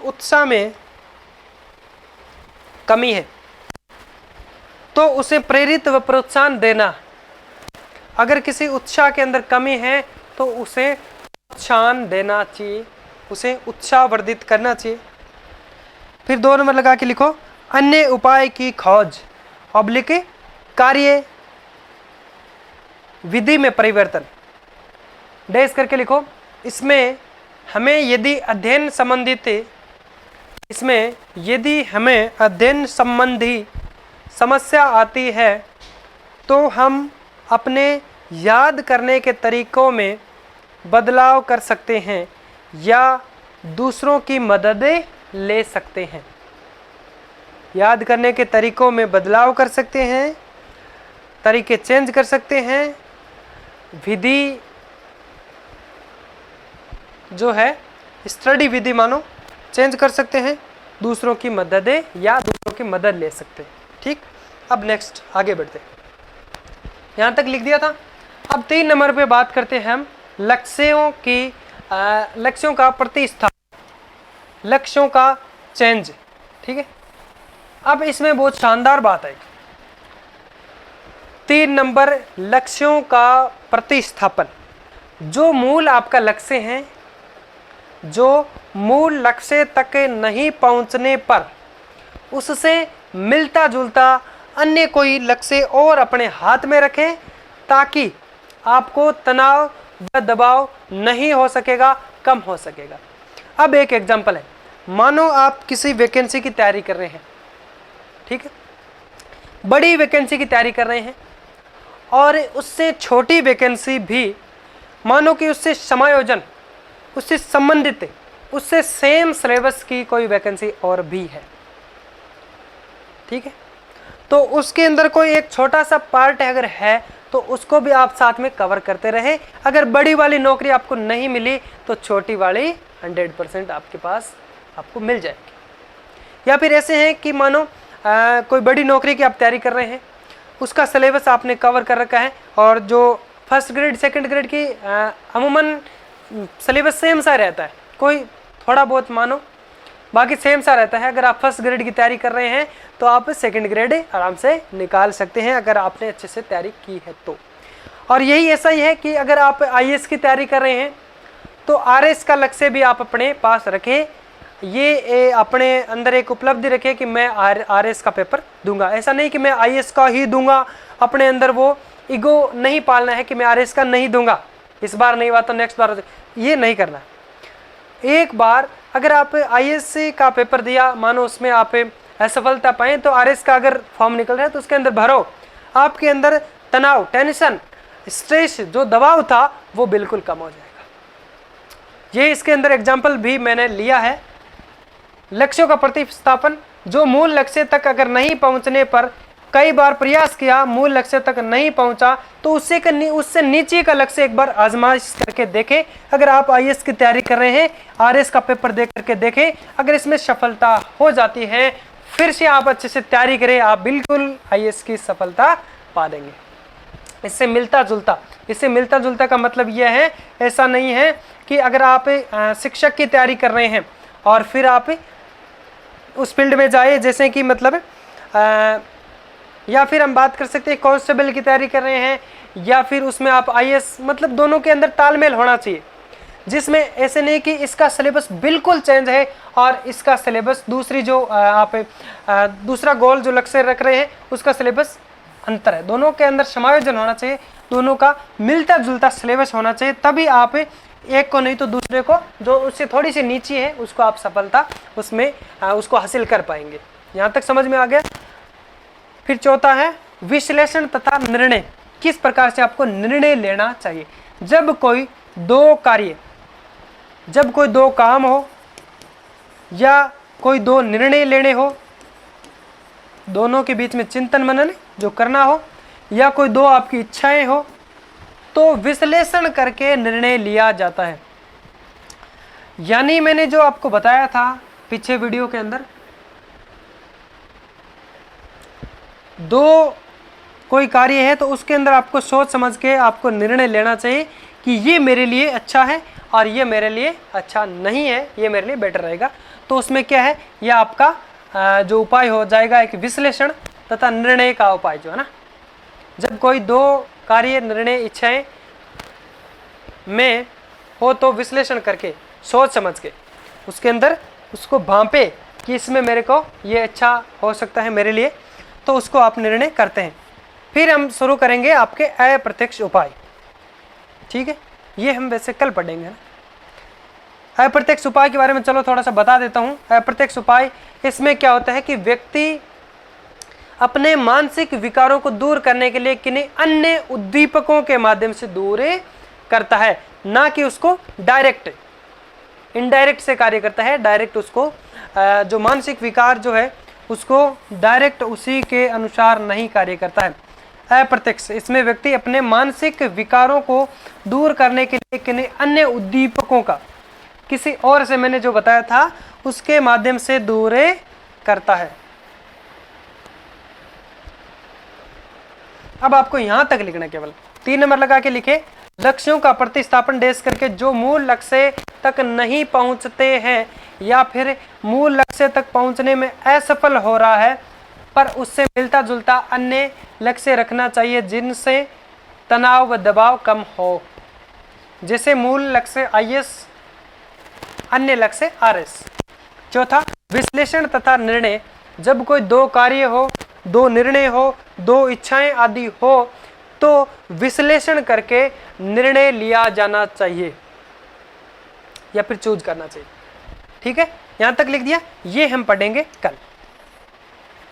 उत्साह में कमी है तो उसे प्रेरित व प्रोत्साहन देना। अगर किसी उत्साह के अंदर कमी है तो उसे प्रोत्साहन देना चाहिए, उसे उत्साहवर्धित करना चाहिए। फिर 2 नंबर लगा के लिखो, अन्य उपाय की खोज ऑब्लिक कार्य विधि में परिवर्तन, डैश करके लिखो। इसमें हमें यदि अध्ययन संबंधी समस्या आती है तो हम अपने याद करने के तरीकों में बदलाव कर सकते हैं या दूसरों की मदद ले सकते हैं। याद करने के तरीकों में बदलाव कर सकते हैं, तरीके चेंज कर सकते हैं, विधि जो है स्टडी विधि मानो चेंज कर सकते हैं, दूसरों की मदद या दूसरों की मदद ले सकते हैं। ठीक, अब नेक्स्ट आगे बढ़ते हैं। यहाँ तक लिख दिया था। अब 3 नंबर पे बात करते हैं हम लक्ष्यों का प्रतिस्थापन, लक्ष्यों का चेंज। ठीक है, अब इसमें बहुत शानदार बात है। 3 नंबर, लक्ष्यों का प्रतिस्थापन। जो मूल आपका लक्ष्य है, जो मूल लक्ष्य तक नहीं पहुंचने पर उससे मिलता जुलता अन्य कोई लक्ष्य और अपने हाथ में रखें ताकि आपको तनाव व दबाव नहीं हो सकेगा, कम हो सकेगा। अब एक एग्जांपल है, मानो आप किसी वैकेंसी की तैयारी कर रहे हैं, ठीक है, बड़ी वैकेंसी की तैयारी कर रहे हैं और उससे छोटी वैकेंसी भी, मानो कि उससे समायोजन, उससे संबंधित, उससे सेम सिलेबस की कोई वैकेंसी और भी है, ठीक है, तो उसके अंदर कोई एक छोटा सा पार्ट अगर है तो उसको भी आप साथ में कवर करते रहे। अगर बड़ी वाली नौकरी आपको नहीं मिली तो छोटी वाली 100% आपके पास आपको मिल जाएगी। या फिर ऐसे हैं कि मानो कोई बड़ी नौकरी की आप तैयारी कर रहे हैं, उसका सिलेबस आपने कवर कर रखा है और जो फर्स्ट ग्रेड सेकंड ग्रेड की अमूमन सिलेबस सेम सा रहता है, कोई थोड़ा बहुत मानो, बाकी सेम सा रहता है। अगर आप फर्स्ट ग्रेड की तैयारी कर रहे हैं तो आप सेकंड ग्रेड आराम से निकाल सकते हैं अगर आपने अच्छे से तैयारी की है तो। और यही ऐसा ही है कि अगर आप आईएएस की तैयारी कर रहे हैं तो आरएस का लक्ष्य भी आप अपने पास रखें, ये अपने अंदर एक उपलब्धि रखें कि मैं आरएस का पेपर दूंगा। ऐसा नहीं कि मैं आईएएस का ही दूंगा, अपने अंदर वो ईगो नहीं पालना है कि मैं आरएस का नहीं दूंगा, इस बार नहीं हुआ तो नेक्स्ट बार, ये नहीं करना। एक बार अगर आप आईएएस का पेपर दिया, मानो उसमें आप असफलता पाए, तो आरएस का अगर फॉर्म निकल रहा है तो उसके अंदर भरो। आपके अंदर तनाव, टेंशन, स्ट्रेस, जो दबाव था वो बिल्कुल कम हो जाएगा। ये इसके अंदर एग्जाम्पल भी मैंने लिया है। लक्ष्यों का प्रतिस्थापन, जो मूल लक्ष्य तक अगर नहीं पहुंचने पर कई बार प्रयास किया, मूल लक्ष्य तक नहीं पहुंचा, तो उससे नीचे का लक्ष्य एक बार आजमाइश करके देखें। अगर आप आईएएस की तैयारी कर रहे हैं, आरएस का पेपर दे करके देखें, अगर इसमें सफलता हो जाती है, फिर से आप अच्छे से तैयारी करें, आप बिल्कुल आईएएस की सफलता पा देंगे। इससे मिलता जुलता का मतलब यह है, ऐसा नहीं है कि अगर आप शिक्षक की तैयारी कर रहे हैं और फिर आप उस फील्ड में जाए, जैसे कि मतलब या फिर हम बात कर सकते हैं कांस्टेबल की तैयारी कर रहे हैं, या फिर उसमें आप आईएएस, मतलब दोनों के अंदर तालमेल होना चाहिए। जिसमें ऐसे नहीं कि इसका सिलेबस बिल्कुल चेंज है और इसका सिलेबस दूसरी जो आप दूसरा गोल जो लक्ष्य रख रहे हैं उसका सिलेबस अंतर है। दोनों के अंदर समायोजन होना चाहिए, दोनों का मिलता जुलता सिलेबस होना चाहिए, तभी आप एक को नहीं तो दूसरे को जो उससे थोड़ी सी नीचे है उसको आप सफलता उसमें उसको हासिल कर पाएंगे। यहाँ तक समझ में आ गया। फिर चौथा है विश्लेषण तथा निर्णय। किस प्रकार से आपको निर्णय लेना चाहिए जब कोई दो कार्य, जब कोई दो काम हो या कोई दो निर्णय लेने हो, दोनों के बीच में चिंतन मनन जो करना हो, या कोई दो आपकी इच्छाएं हो, तो विश्लेषण करके निर्णय लिया जाता है। यानी मैंने जो आपको बताया था पीछे वीडियो के अंदर, दो कोई कार्य है तो उसके अंदर आपको सोच समझ के आपको निर्णय लेना चाहिए कि ये मेरे लिए अच्छा है और ये मेरे लिए अच्छा नहीं है, ये मेरे लिए बेटर रहेगा। तो उसमें क्या है, यह आपका जो उपाय हो जाएगा एक विश्लेषण तथा निर्णय का उपाय जो है ना। जब कोई दो कार्य निर्णय इच्छाएं में हो तो विश्लेषण करके सोच समझ के उसके अंदर उसको भांपे कि इसमें मेरे को ये अच्छा हो सकता है मेरे लिए, तो उसको आप निर्णय करते हैं। फिर हम शुरू करेंगे आपके अप्रत्यक्ष उपाय। ठीक है, ये हम वैसे कल पढ़ेंगे ना। अप्रत्यक्ष उपाय के बारे में चलो थोड़ा सा बता देता हूँ। अप्रत्यक्ष उपाय, इसमें क्या होता है कि व्यक्ति अपने मानसिक विकारों को दूर करने के लिए किन्हीं अन्य उद्दीपकों के माध्यम से दूर करता है, ना कि उसको डायरेक्ट, इनडायरेक्ट से कार्य करता है। डायरेक्ट उसको जो मानसिक विकार जो है उसको डायरेक्ट उसी के अनुसार नहीं कार्य करता है। अप्रत्यक्ष, इसमें व्यक्ति अपने मानसिक विकारों को दूर करने के लिए किन्हीं अन्य उद्दीपकों का, किसी और से मैंने जो बताया था उसके माध्यम से दूर करता है। अब आपको यहां तक लिखना, केवल 3 नंबर लगा के लिखे, लक्ष्यों का प्रतिस्थापन डेस करके जो मूल लक्ष्य तक नहीं पहुंचते हैं या फिर मूल लक्ष्य तक पहुंचने में असफल हो रहा है पर उससे मिलता जुलता अन्य लक्ष्य रखना चाहिए जिनसे तनाव व दबाव कम हो। जैसे मूल लक्ष्य IAS, अन्य लक्ष्य RS। चौथा विश्लेषण तथा निर्णय। जब कोई दो कार्य हो, दो निर्णय हो, दो इच्छाएं आदि हो तो विश्लेषण करके निर्णय लिया जाना चाहिए या फिर चूज करना चाहिए। ठीक है, यहां तक लिख दिया, ये हम पढ़ेंगे कल।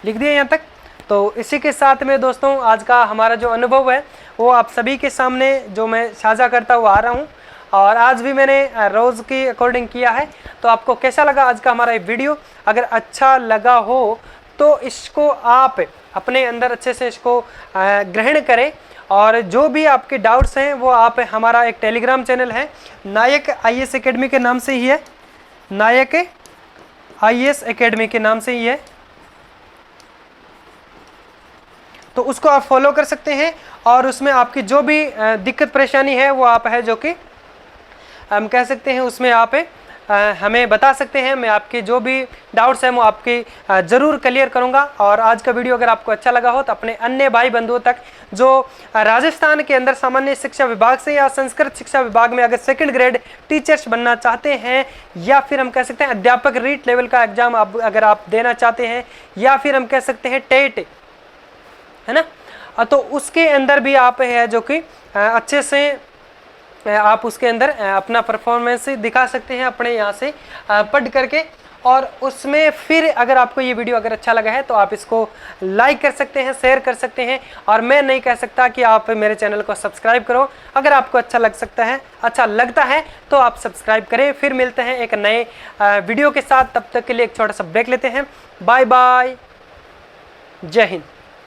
लिख दिया यहाँ तक। तो इसी के साथ में दोस्तों आज का हमारा जो अनुभव है वो आप सभी के सामने जो मैं साझा करता हुआ आ रहा हूँ, और आज भी मैंने रोज़ की अकॉर्डिंग किया है। तो आपको कैसा लगा आज का हमारा ये वीडियो? अगर अच्छा लगा हो तो इसको आप अपने अंदर अच्छे से इसको ग्रहण करें, और जो भी आपके डाउट्स हैं वो आप, हमारा एक टेलीग्राम चैनल है नायक IAS एकेडमी के नाम से ही है, नायक IAS एकेडमी के नाम से ही है, तो उसको आप फॉलो कर सकते हैं। और उसमें आपकी जो भी दिक्कत परेशानी है वो आप है जो कि हम कह सकते हैं उसमें आप हमें बता सकते हैं। मैं आपके जो भी डाउट्स हैं वो आपके ज़रूर क्लियर करूंगा। और आज का वीडियो अगर आपको अच्छा लगा हो तो अपने अन्य भाई बंधुओं तक जो राजस्थान के अंदर सामान्य शिक्षा विभाग से या संस्कृत शिक्षा विभाग में अगर 2nd ग्रेड टीचर्स बनना चाहते हैं, या फिर हम कह सकते हैं अध्यापक रीट लेवल का एग्जाम अगर आप देना चाहते हैं, या फिर हम कह सकते हैं टेट, है ना, तो उसके अंदर भी आप है जो कि अच्छे से आप उसके अंदर अपना परफॉर्मेंस दिखा सकते हैं अपने यहाँ से पढ़ करके। और उसमें फिर अगर आपको ये वीडियो अगर अच्छा लगा है तो आप इसको लाइक कर सकते हैं, शेयर कर सकते हैं। और मैं नहीं कह सकता कि आप मेरे चैनल को सब्सक्राइब करो, अगर आपको अच्छा लगता है तो आप सब्सक्राइब करें। फिर मिलते हैं एक नए वीडियो के साथ, तब तक के लिए एक छोटा सा ब्रेक लेते हैं। बाय बाय, जय हिंद।